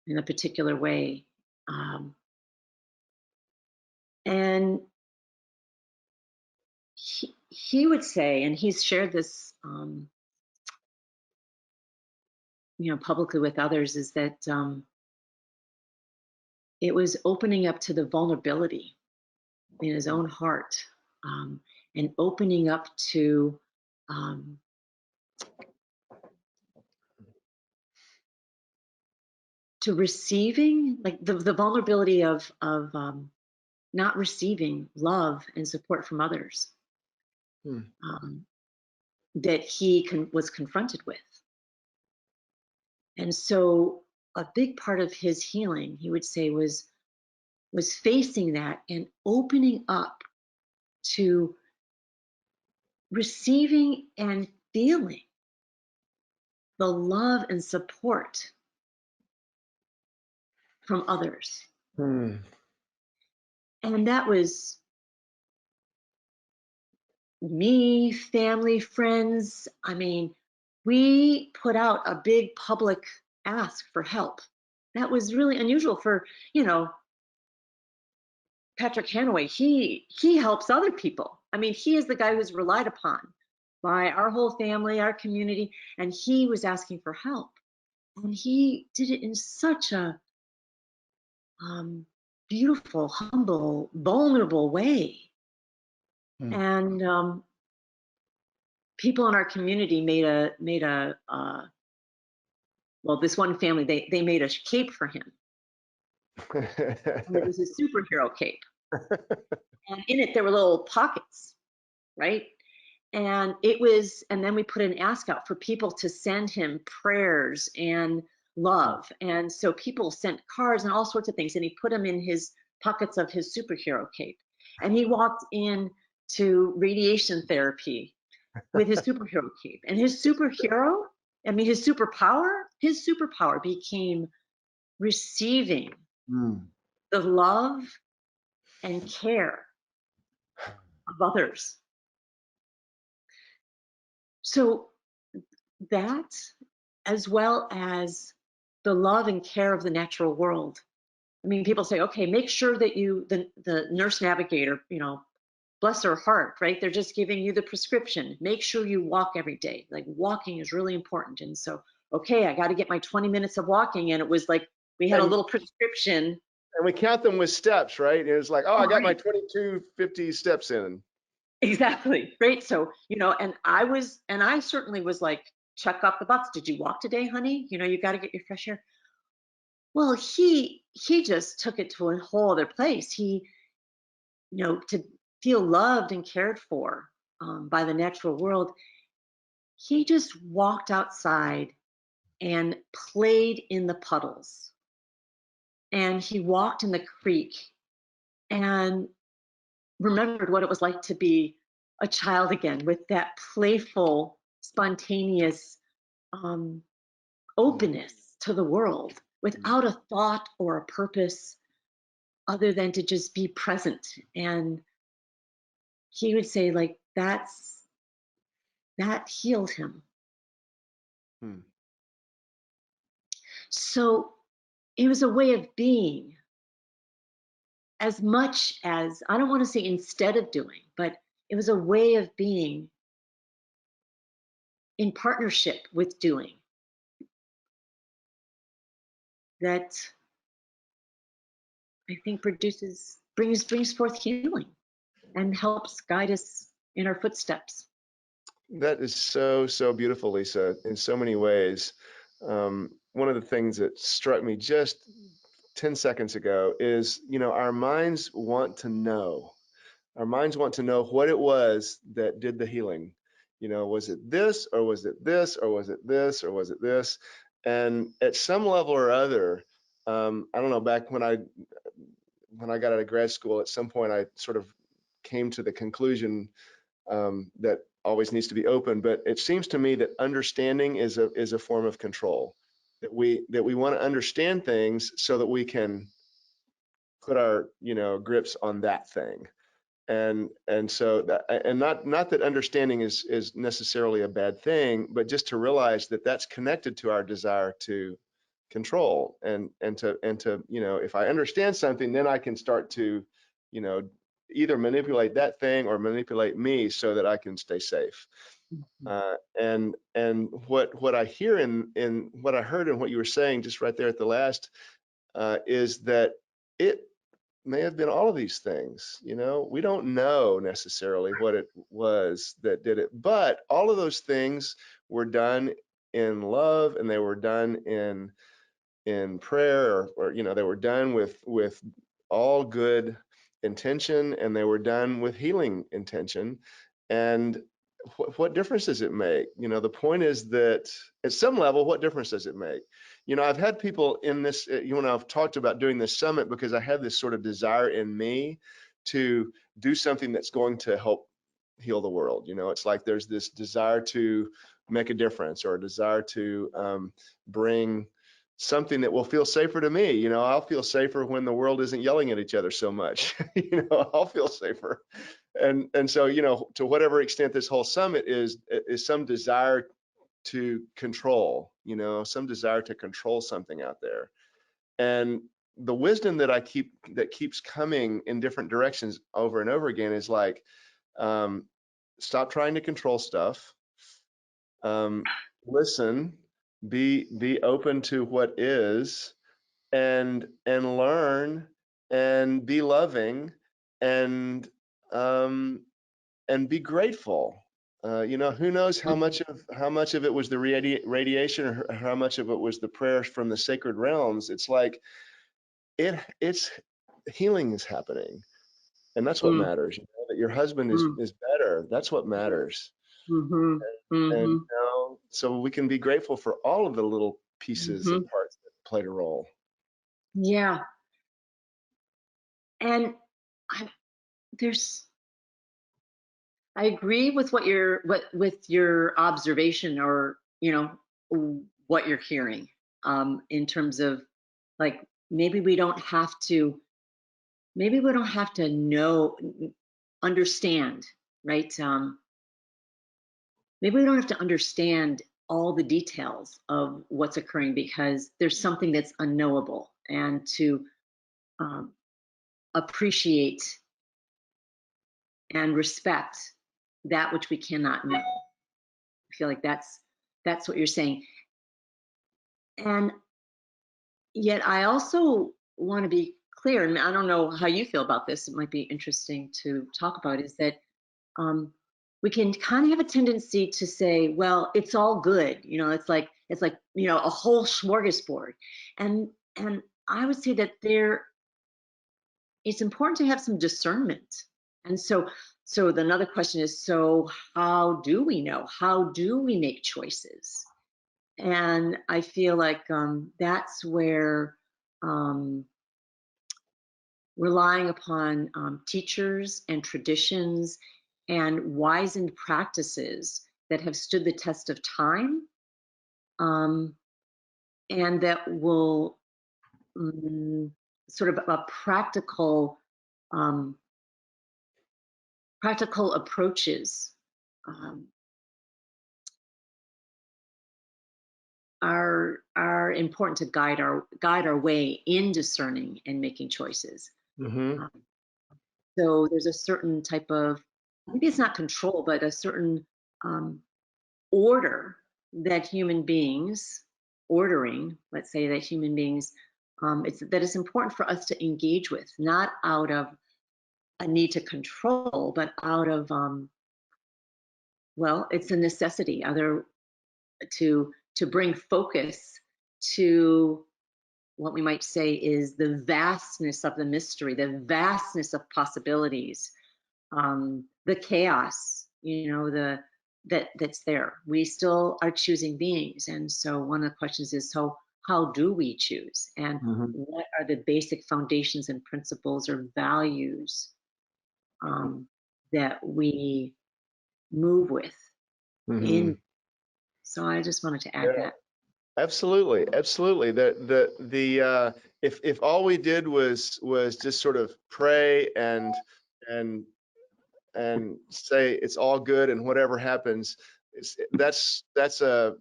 in a particular way. Um, and he would say, and he's shared this, publicly with others, is that it was opening up to the vulnerability in his own heart, and opening up um, to receiving, like the vulnerability of not receiving love and support from others, Hmm. um, that he was confronted with. And so a big part of his healing, he would say, was facing that and opening up to receiving and feeling the love and support from others. Hmm. And that was me, family, friends. I mean, we put out a big public ask for help. That was really unusual for, you know, Patrick Hanaway, he helps other people. I mean, he is the guy who's relied upon by our whole family, our community, and he was asking for help. And he did it in such a beautiful, humble, vulnerable way. Hmm. And people in our community made a well, this one family, they made a cape for him, and it was a superhero cape, and in it there were little pockets, right? And it was, and then we put an ask out for people to send him prayers and love, and so people sent cards and all sorts of things, and he put them in his pockets of his superhero cape, and he walked in to radiation therapy with his superhero cape, and his superhero, I mean his superpower became receiving Hmm. the love and care of others. So that, as well as the love and care of the natural world. I mean, people say, okay, make sure that the nurse navigator, bless her heart, right? They're just giving you the prescription. Make sure you walk every day. Like walking is really important. And so, okay, I got to get my 20 minutes of walking. And it was like we had a And little prescription. and we count them with steps, right? It was like, oh, I Oh, got my right. 2250 steps in. Exactly. Right. So, and I certainly was like, check off the box. Did you walk today, honey? You got to get your fresh air. Well, he just took it to a whole other place. To feel loved and cared for by the natural world, he just walked outside and played in the puddles. And he walked in the creek and remembered what it was like to be a child again with that playful, spontaneous openness to the world without a thought or a purpose other than to just be present. And he would say, like, that healed him. Hmm. So it was a way of being, as much as, I don't want to say instead of doing, but it was a way of being in partnership with doing that I think brings forth healing and helps guide us in our footsteps. That is so, so beautiful, Lisa, in so many ways. One of the things that struck me just 10 seconds ago is, our minds want to know. Our minds want to know what it was that did the healing. Was it this, or was it this, or was it this, or was it this? And at some level or other, I don't know, back when I got out of grad school, at some point I sort of came to the conclusion that always needs to be open. But it seems to me that understanding is a form of control. That we want to understand things so that we can put our grips on that thing. And so that, and not that understanding is necessarily a bad thing, but just to realize that that's connected to our desire to control and to if I understand something, then I can start to you know either manipulate that thing or manipulate me so that I can stay safe. And what I hear in what I heard and what you were saying just right there at the last is that it may have been all of these things. We don't know necessarily what it was that did it, but all of those things were done in love, and they were done in prayer, or they were done with all good intention, and they were done with healing intention. And what difference does it make? The point is that at some level, what difference does it make? I've had people in this, when I've talked about doing this summit, because I have this sort of desire in me to do something that's going to help heal the world. It's like there's this desire to make a difference, or a desire to bring something that will feel safer to me. I'll feel safer when the world isn't yelling at each other so much. I'll feel safer. And so, to whatever extent this whole summit is some desire to control, some desire to control something out there. And the wisdom that keeps coming in different directions over and over again is like, stop trying to control stuff. Listen, be open to what is, and learn, and be loving, and be grateful. Who knows how much of it was the radiation, or how much of it was the prayers from the sacred realms. It's like it's healing is happening, and that's what Mm, matters. That your husband is mm, better. That's what matters. mm-hmm, And mm-hmm, so we can be grateful for all of the little pieces mm-hmm. and parts that played a role. Yeah. And I, there's, I agree with with your observation, or what you're hearing, in terms of, like, maybe we don't have to know, understand, right? Maybe we don't have to understand all the details of what's occurring, because there's something that's unknowable, and to um, appreciate and respect that which we cannot know. I feel like that's what you're saying. And yet I also want to be clear, and I don't know how you feel about this, it might be interesting to talk about, is that um, we can kind of have a tendency to say, well, it's all good, it's like a whole smorgasbord. And I would say that it's important to have some discernment. And so another question is, so how do we know? How do we make choices? And I feel like that's where um, relying upon teachers and traditions and wizened practices that have stood the test of time, um, and that will sort of a um, practical approaches um, are important to guide our way in discerning and making choices. Mm-hmm. Um, so there's a certain type of, maybe it's not control, but a certain um, order that human beings, let's say that human beings, it's important for us to engage with, not out of a need to control, but out of well, it's a necessity, either to bring focus to what we might say is the vastness of the mystery, the vastness of possibilities, the chaos, that's there. We still are choosing beings, and so one of the questions is, so how do we choose, and Mm-hmm. what are the basic foundations and principles or values that we move with Mm-hmm. in. So I just wanted to add Yeah, that. absolutely, absolutely. If all we did was just sort of pray and say it's all good and whatever happens, that's a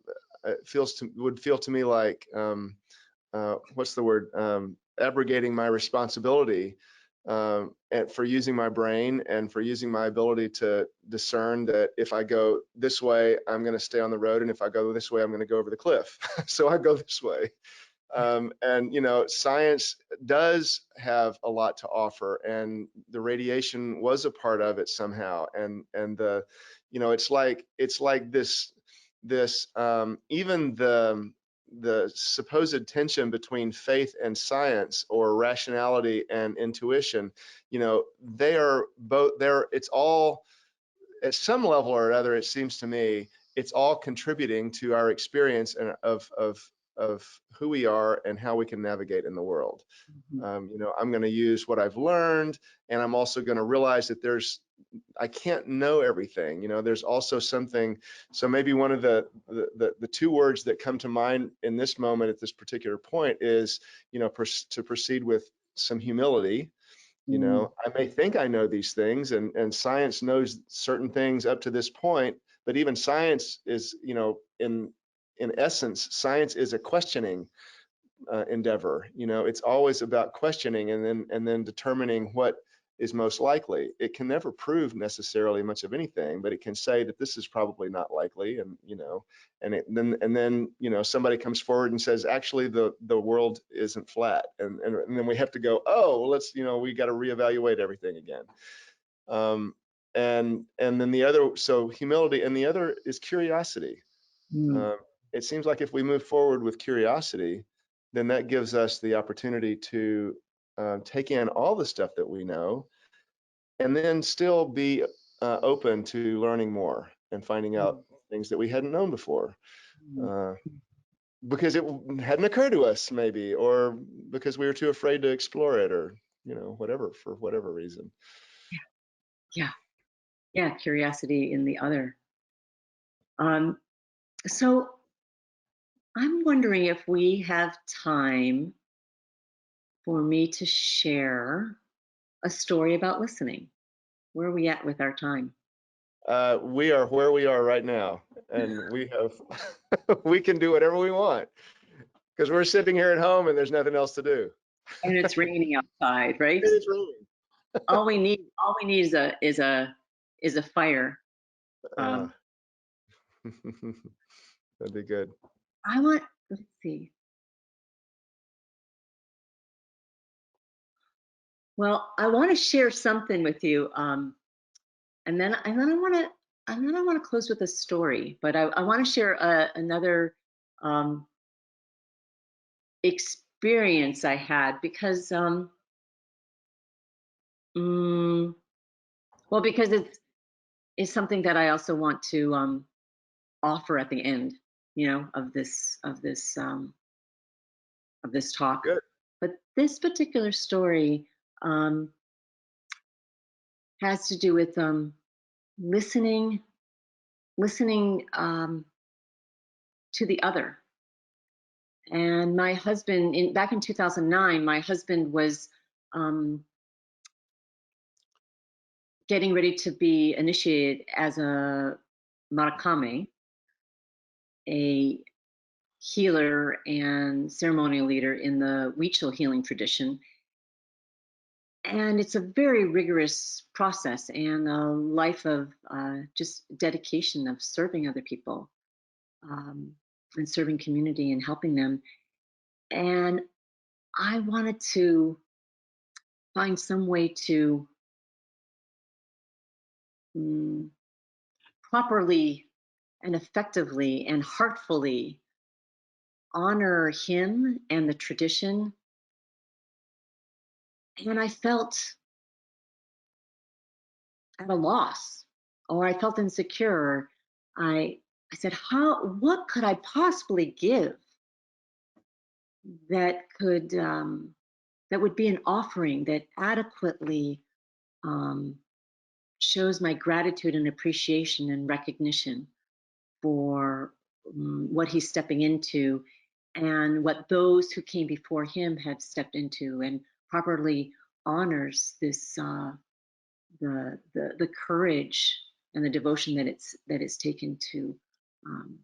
would feel to me like what's the word, abrogating my responsibility, and for using my brain and for using my ability to discern that if I go this way, I'm going to stay on the road, and if I go this way, I'm going to go over the cliff. So I go this way. And science does have a lot to offer, and the radiation was a part of it somehow. And it's like this even the supposed tension between faith and science, or rationality and intuition, they are both there. It's all, at some level or other, it seems to me, it's all contributing to our experience and of who we are and how we can navigate in the world. Mhm. I'm going to use what I've learned, and I'm also going to realize that I can't know everything. There's also something. So maybe one of the two words that come to mind in this moment at this particular point is, to proceed with some humility. Mm, I may think I know these things, and science knows certain things up to this point, but even science is, in essence, science is a questioning. endeavor. You know, it's always about questioning and then determining what is most likely. It can never prove necessarily much of anything, but it can say that this is probably not likely, and you know, and then you know somebody comes forward and says actually the world isn't flat, and then we have to go, oh well, let's, you know, we got to reevaluate everything again. Um, and then the other, so humility, and the other is curiosity. Mm. Um, it seems like if we move forward with curiosity, then that gives us the opportunity to take in all the stuff that we know, and then still be open to learning more and finding out things that we hadn't known before, Mm. uh, because it hadn't occurred to us, maybe, or because we were too afraid to explore it, or you know, whatever, for whatever reason. Yeah, yeah, curiosity in the other. Um, so I'm wondering if we have time for me to share a story about listening. Where are we at with our time? We are where we are right now, and we have we can do whatever we want because we're sitting here at home and there's nothing else to do. And it's raining outside, right? It's raining. All we need is a fire. Uh, Um, that'd be good. I want, let's see. Well, I want to share something with you, and then I want to close with a story. But I want to share another um, experience I had because mm, well, because it's something that I also want to offer at the end, you know, of this talk. Good. But this particular story um, has to do with listening, listening to the other. And my husband, back in 2009, my husband was um, getting ready to be initiated as a Marakame, a healer and ceremonial leader in the Huichol healing tradition. And it's a very rigorous process and a life of just dedication of serving other people, um, and serving community and helping them. And I wanted to find some way to mm, properly and effectively and heartfully honor him and the tradition. And I felt at a loss, or I felt insecure. I said, what could I possibly give that could that would be an offering that adequately um, shows my gratitude and appreciation and recognition for what he's stepping into and what those who came before him have stepped into, and properly honors this the courage and the devotion that it's taken um,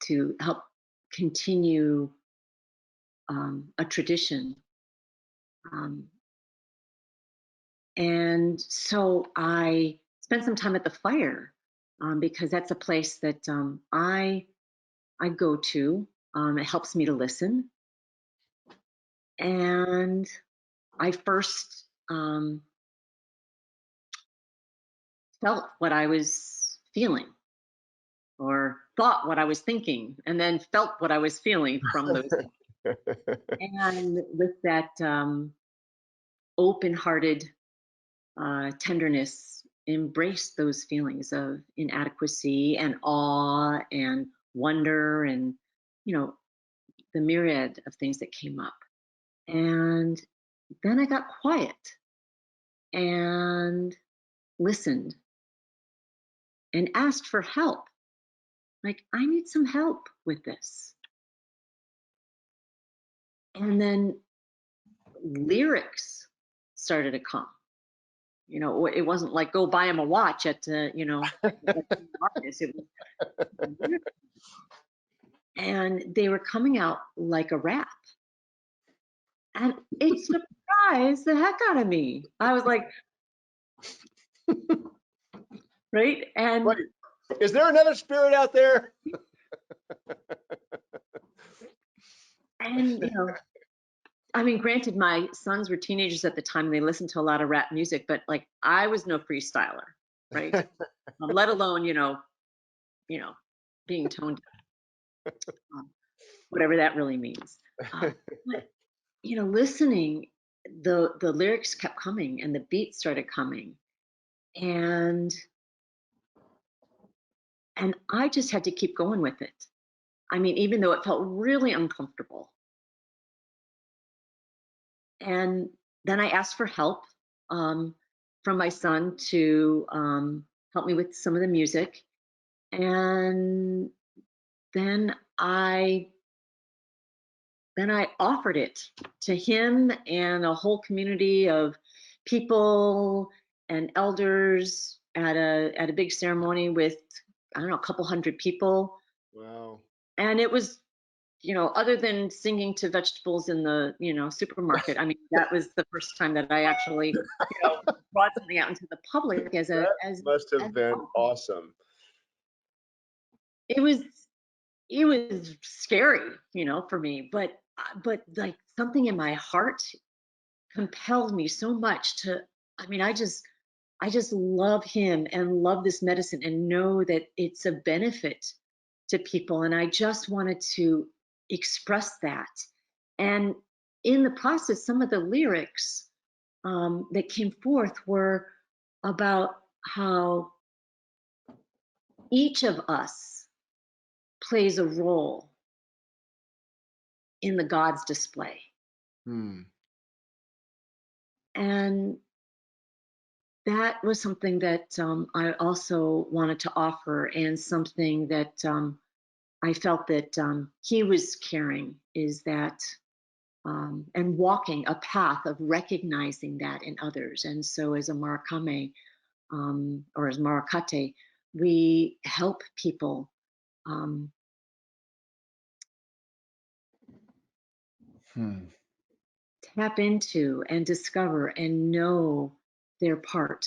to help continue a tradition. Um, and so I spent some time at the fire because that's a place that I go to. It helps me to listen. And I first felt what I was feeling, or thought what I was thinking, and then felt what I was feeling from those. And with that open hearted tenderness, embrace those feelings of inadequacy and awe and wonder and, you know, the myriad of things that came up. And then I got quiet and listened and asked for help. Like, I need some help with this. And then lyrics started to come. You know, it wasn't like go buy him a watch at, you know, at Tim Marcus. It was and they were coming out like a rap. And it surprised the heck out of me. I was like, right? Right. Is there another spirit out there? And I mean, granted, my sons were teenagers at the time and they listened to a lot of rap music, but like I was no freestyler, right? Let alone, being tone deaf, whatever that really means. But listening, the lyrics kept coming and the beats started coming, and I just had to keep going with it. I mean, even though it felt really uncomfortable. And then I asked for help from my son to help me with some of the music. And then I offered it to him and a whole community of people and elders at a big ceremony with, I don't know, a couple hundred people. Wow. And it was, other than singing to vegetables in the, supermarket, I mean, that was the first time that I actually, brought something out into the public as That as must have an been offering. awesome. It was scary, for me, but like something in my heart compelled me so much to, I mean, I just love him and love this medicine and know that it's a benefit to people. And I just wanted to express that. And in the process, some of the lyrics that came forth were about how each of us plays a role in the God's display. Hmm. And that was something that I also wanted to offer, and something that I felt that he was carrying, is that and walking a path of recognizing that in others. And so as a Marakame, or as Marakate, we help people um, Hmm. tap into and discover and know their part,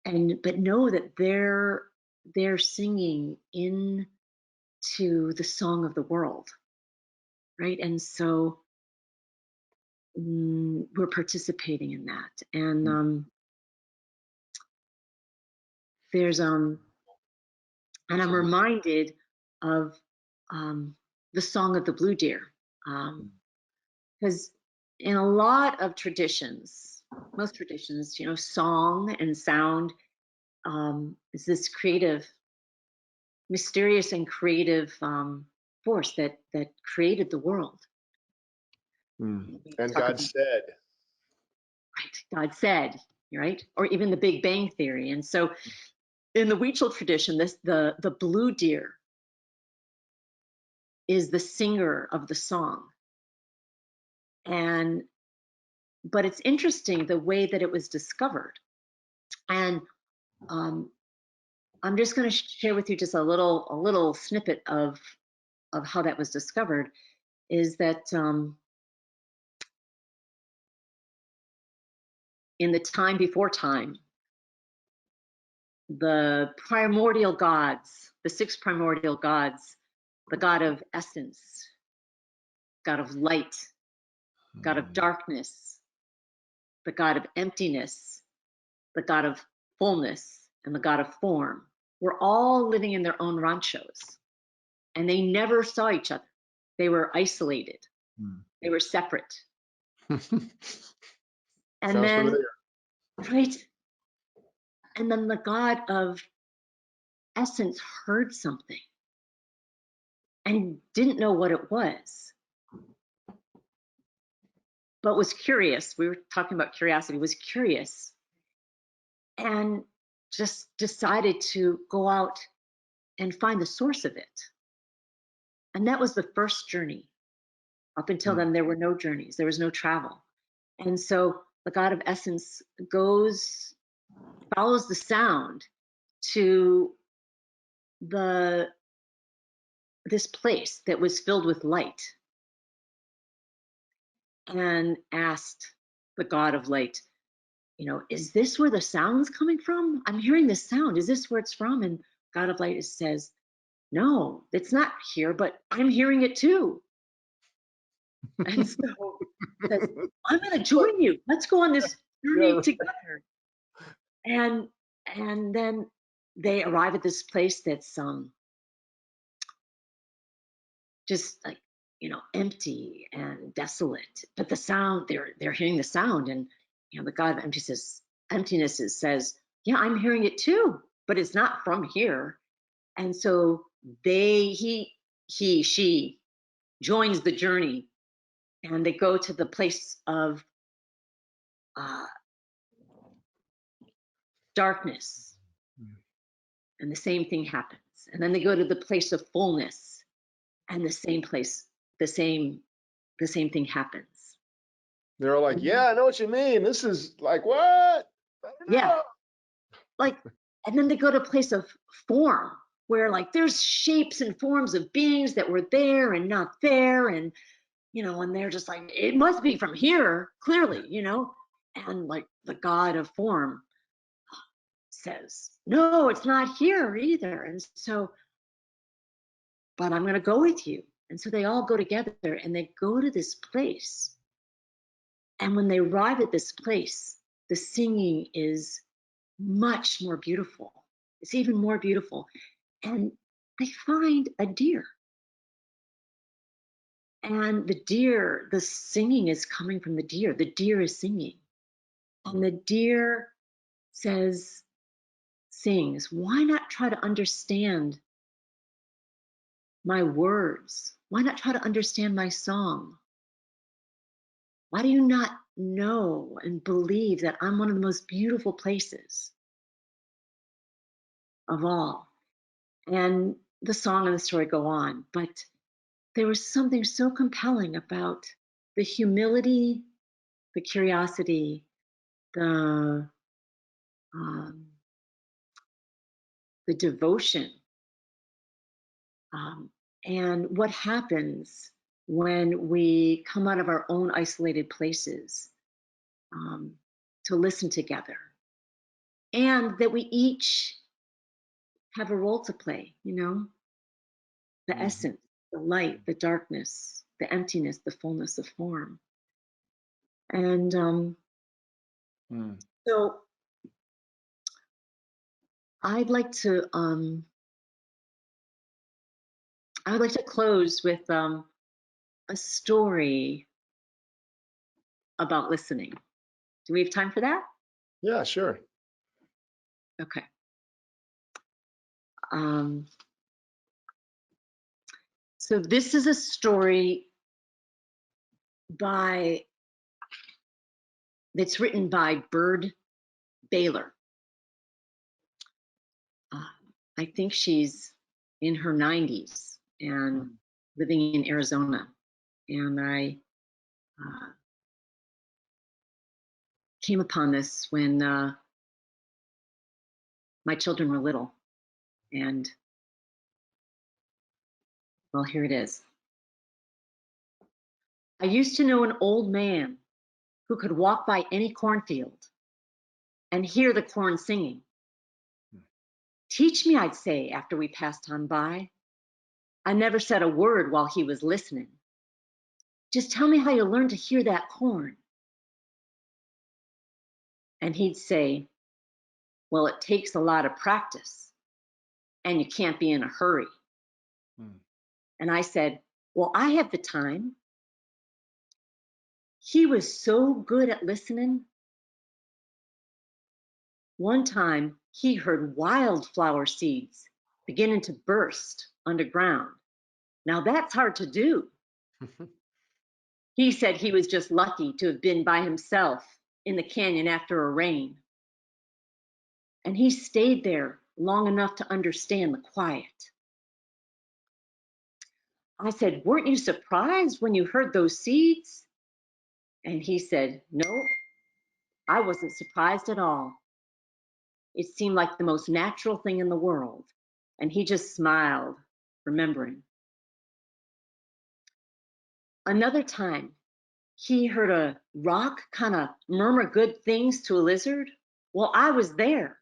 and but know that they're singing into the song of the world, right? And so we're participating in that. And there's and I'm reminded of the song of the blue deer, because in a lot of traditions, most traditions, song and sound is this creative, mysterious and creative force that created the world. Hmm. We And talk God about, said. right, God said, right, or even the Big Bang Theory. And so, in the Huichol tradition, the blue deer is the singer of the song. And but it's interesting the way that it was discovered. And um, I'm just going to share with you just a little snippet of how that was discovered. Is that in the time before time, the primordial gods, the six primordial gods, the god of essence, god of light, god of darkness, the god of emptiness, the god of fullness, and the god of form, were all living in their own ranchos. And they never saw each other. They were isolated, they were separate. And Sounds then, familiar. right? And then the god of essence heard something and didn't know what it was, but was curious. We were talking about curiosity, was curious, and just decided to go out and find the source of it. And that was the first journey. Up until then, there were no journeys, there was no travel. And so the God of essence goes, follows the sound to the this place that was filled with light and asked the God of light, is this where the sound's coming from? I'm hearing this sound. Is this where it's from? And God of light says, no, it's not here, but I'm hearing it too. And so says, I'm going to join you. Let's go on this journey Yeah. together. And then they arrive at this place that's just like, empty and desolate. But the sound, they're hearing the sound, and the God of emptiness says, yeah, I'm hearing it too, but it's not from here. And so she joins the journey, and they go to the place of uh, darkness, and the same thing happens. And then they go to the place of fullness, and the same thing happens. They're all like, yeah, I know what you mean. This is like, what? I don't Yeah, know. like, and then they go to a place of form where like there's shapes and forms of beings that were there and not there, and and they're just like, it must be from here, clearly, and like the God of form says, no, it's not here either. And so, but I'm going to go with you. And so they all go together and they go to this place. And when they arrive at this place, the singing is much more beautiful. It's even more beautiful. And they find a deer. And the singing is coming from the deer. The deer is singing. And the deer sings, why not try to understand my words? Why not try to understand my song? Why do you not know and believe that I'm one of the most beautiful places of all? And the song and the story go on, but there was something so compelling about the humility, the curiosity, the um, the devotion, um, and what happens when we come out of our own isolated places um, to listen together, and that we each have a role to play. The essence, the light, the darkness, the emptiness, the fullness of form. And so I'd like to close with a story about listening. Do we have time for that? Yeah, sure. Okay. Um, so this is a story that's written by Bird Baylor. I think she's in her 90s and living in Arizona. And I came upon this when my children were little. And, well, here it is. I used to know an old man who could walk by any cornfield and hear the corn singing. Teach me, I'd say, after we passed on by. I never said a word while he was listening. Just tell me how you learned to hear that corn. And he'd say, well, it takes a lot of practice and you can't be in a hurry. And I said, well, I have the time. He was so good at listening. One time he heard wildflower seeds beginning to burst underground. Now that's hard to do. He said he was just lucky to have been by himself in the canyon after a rain. And he stayed there long enough to understand the quiet. I said, weren't you surprised when you heard those seeds? And he said, no, I wasn't surprised at all. It seemed like the most natural thing in the world. And he just smiled, remembering. Another time, he heard a rock kind of murmur good things to a lizard. Well, I was there,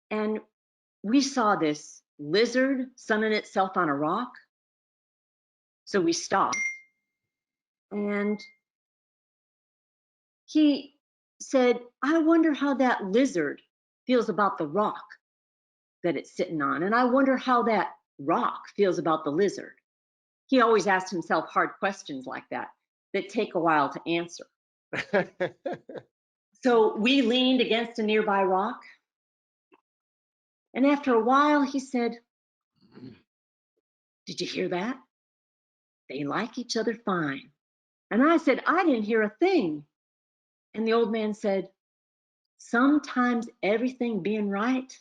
and we saw this lizard sunning itself on a rock. So we stopped, and he said, I wonder how that lizard feels about the rock that it's sitting on. And I wonder how that rock feels about the lizard. He always asked himself hard questions like that that take a while to answer. So we leaned against a nearby rock. And after a while, he said, Did you hear that? They like each other fine. And I said, I didn't hear a thing. And the old man said, Sometimes everything being right,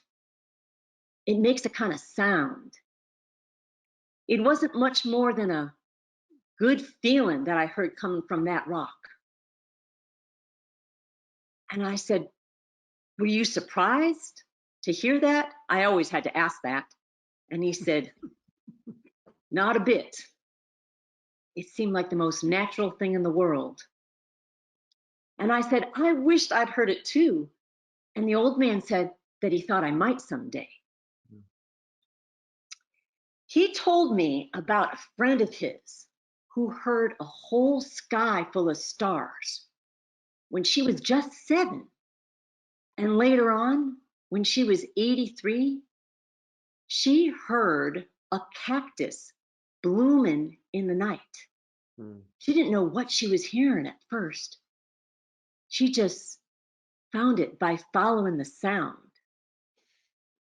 it makes a kind of sound. It wasn't much more than a good feeling that I heard coming from that rock. And I said, Were you surprised to hear that? I always had to ask that. And he said, Not a bit. It seemed like the most natural thing in the world. And I said, I wished I'd heard it too. And the old man said that he thought I might someday. He told me about a friend of his who heard a whole sky full of stars when she was just 7. And later on, when she was 83, she heard a cactus blooming in the night. She didn't know what she was hearing at first. She just found it by following the sound.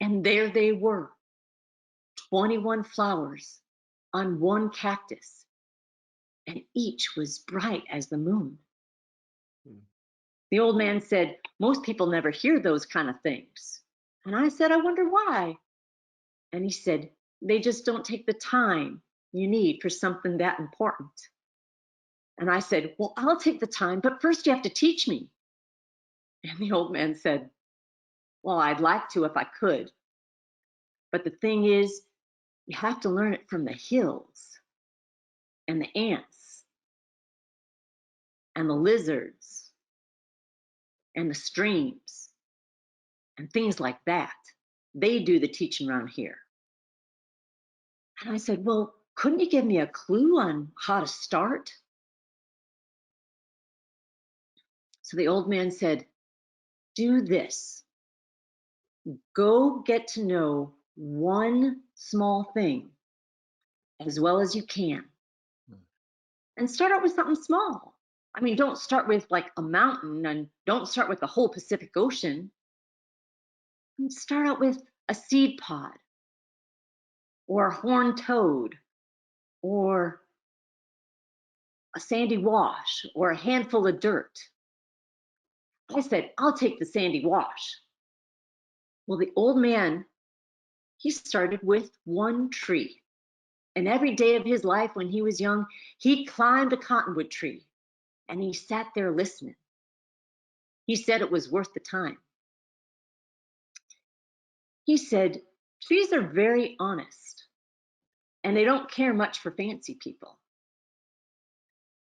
And there they were, 21 flowers on one cactus, and each was bright as the moon. The old man said, Most people never hear those kind of things. And I said, I wonder why. And he said, They just don't take the time you need for something that important. And I said, Well, I'll take the time, but first you have to teach me. And the old man said, Well, I'd like to if I could. But the thing is, you have to learn it from the hills and the ants and the lizards and the streams and things like that. They do the teaching around here. And I said, Well, couldn't you give me a clue on how to start? So the old man said, Do this. Go get to know one small thing as well as you can. And start out with something small. I mean, don't start with like a mountain, and don't start with the whole Pacific Ocean. And start out with a seed pod or a horned toad or a sandy wash or a handful of dirt. I said, I'll take the sandy wash. Well, the old man, he started with one tree. And every day of his life when he was young, he climbed a cottonwood tree and he sat there listening. He said it was worth the time. He said, trees are very honest and they don't care much for fancy people.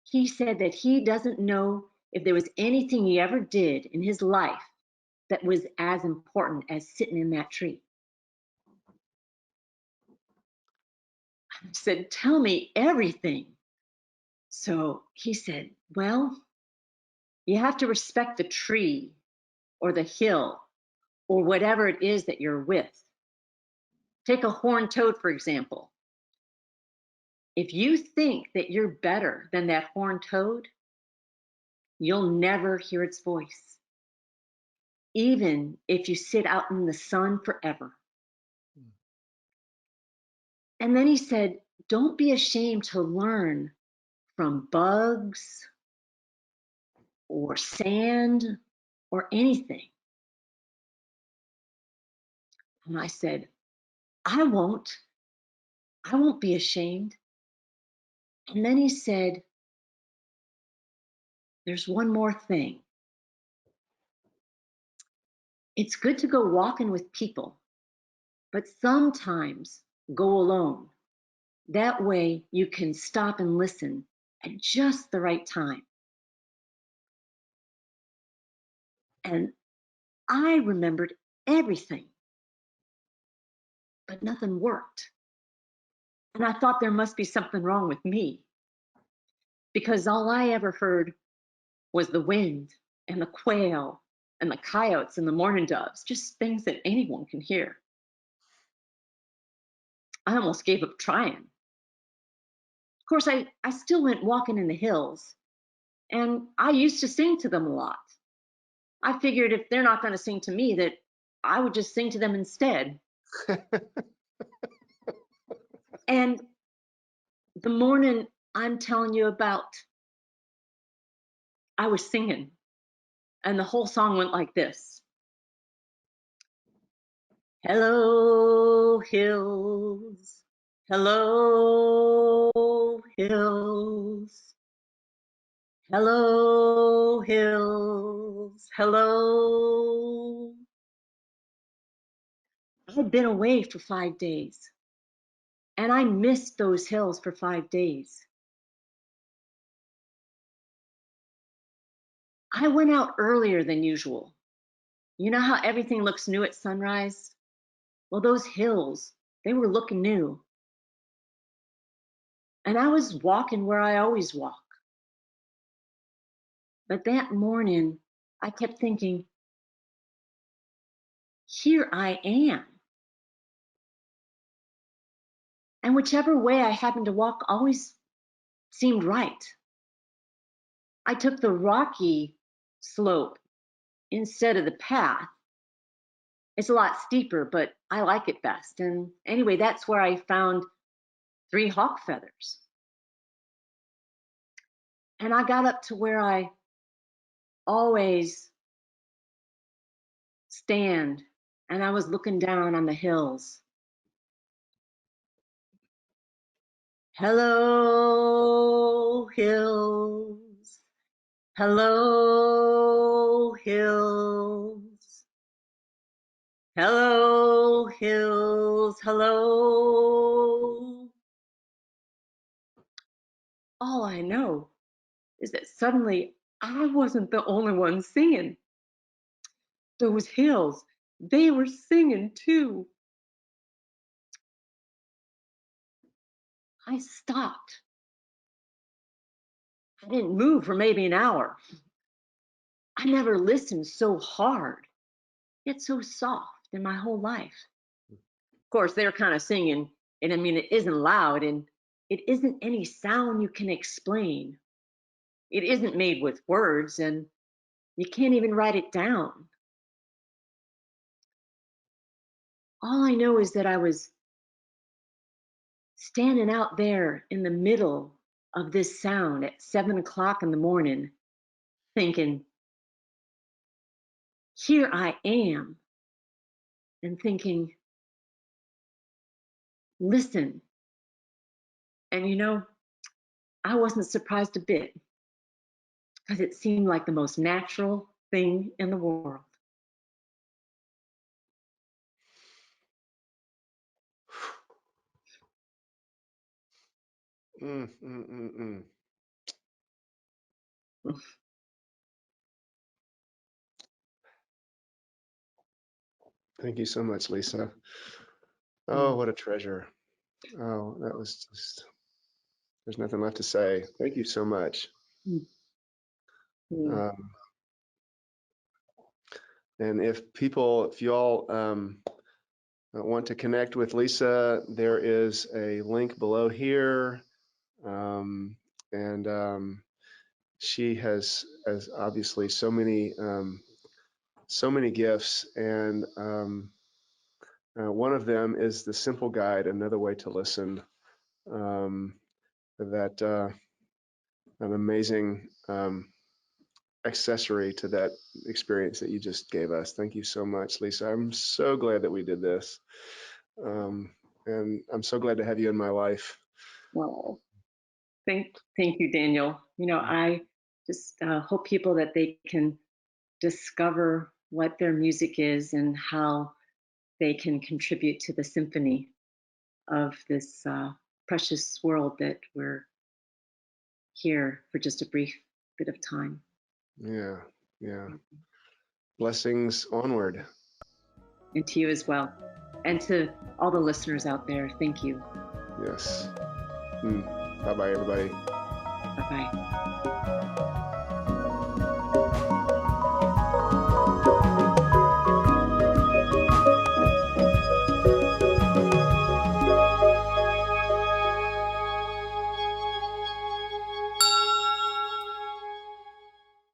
He said that he doesn't know if there was anything he ever did in his life that was as important as sitting in that tree. I said, Tell me everything. So he said, Well, you have to respect the tree or the hill or whatever it is that you're with. Take a horned toad, for example. If you think that you're better than that horned toad, you'll never hear its voice, even if you sit out in the sun forever. And then he said, Don't be ashamed to learn from bugs or sand or anything. And I said, I won't. I won't be ashamed. And then he said, There's one more thing. It's good to go walking with people, but sometimes go alone. That way you can stop and listen at just the right time. And I remembered everything, but nothing worked. And I thought there must be something wrong with me because all I ever heard was the wind and the quail and the coyotes and the mourning doves, just things that anyone can hear. I almost gave up trying. Of course, I still went walking in the hills, and I used to sing to them a lot. I figured if they're not going to sing to me, that I would just sing to them instead. And the morning I'm telling you about, I was singing, and the whole song went like this. Hello, hills. Hello, hills. Hello, hills. Hello. I'd been away for 5 days, and I missed those hills for 5 days. I went out earlier than usual. You know how everything looks new at sunrise? Well, those hills, they were looking new. And I was walking where I always walk. But that morning, I kept thinking, here I am. And whichever way I happened to walk always seemed right. I took the rocky slope instead of the path. It's a lot steeper, but I like it best. And anyway, that's where I found 3 hawk feathers. And I got up to where I always stand, and I was looking down on the hills. Hello, hills. Hello, hills. Hello, hills. Hello. All I know is that suddenly I wasn't the only one singing. Those hills, they were singing too. I stopped. I didn't move for maybe an hour. I never listened so hard, yet so soft in my whole life. Of course, they're kind of singing, and I mean, it isn't loud, and it isn't any sound you can explain. It isn't made with words, and you can't even write it down. All I know is that I was standing out there in the middle of this sound at 7 o'clock in the morning, thinking, here I am, and thinking, listen. And you know, I wasn't surprised a bit because it seemed like the most natural thing in the world. Mm, mm, mm, mm. Thank you so much, Lisa. Oh, what a treasure. Oh, that was just, there's nothing left to say. Thank you so much. Mm. Um, and if you all want to connect with Lisa, there is a link below here. And she has obviously so many gifts, and one of them is the Simple Guide, Another Way to Listen. That an amazing accessory to that experience that you just gave us. Thank you so much, Lisa. I'm so glad that we did this. And I'm so glad to have you in my life. Well, thank you, Daniel. You know, I just hope people that they can discover what their music is and how they can contribute to the symphony of this precious world that we're here for just a brief bit of time. Yeah, yeah. Blessings onward. And to you as well. And to all the listeners out there, thank you. Yes. Bye-bye, everybody. Bye-bye.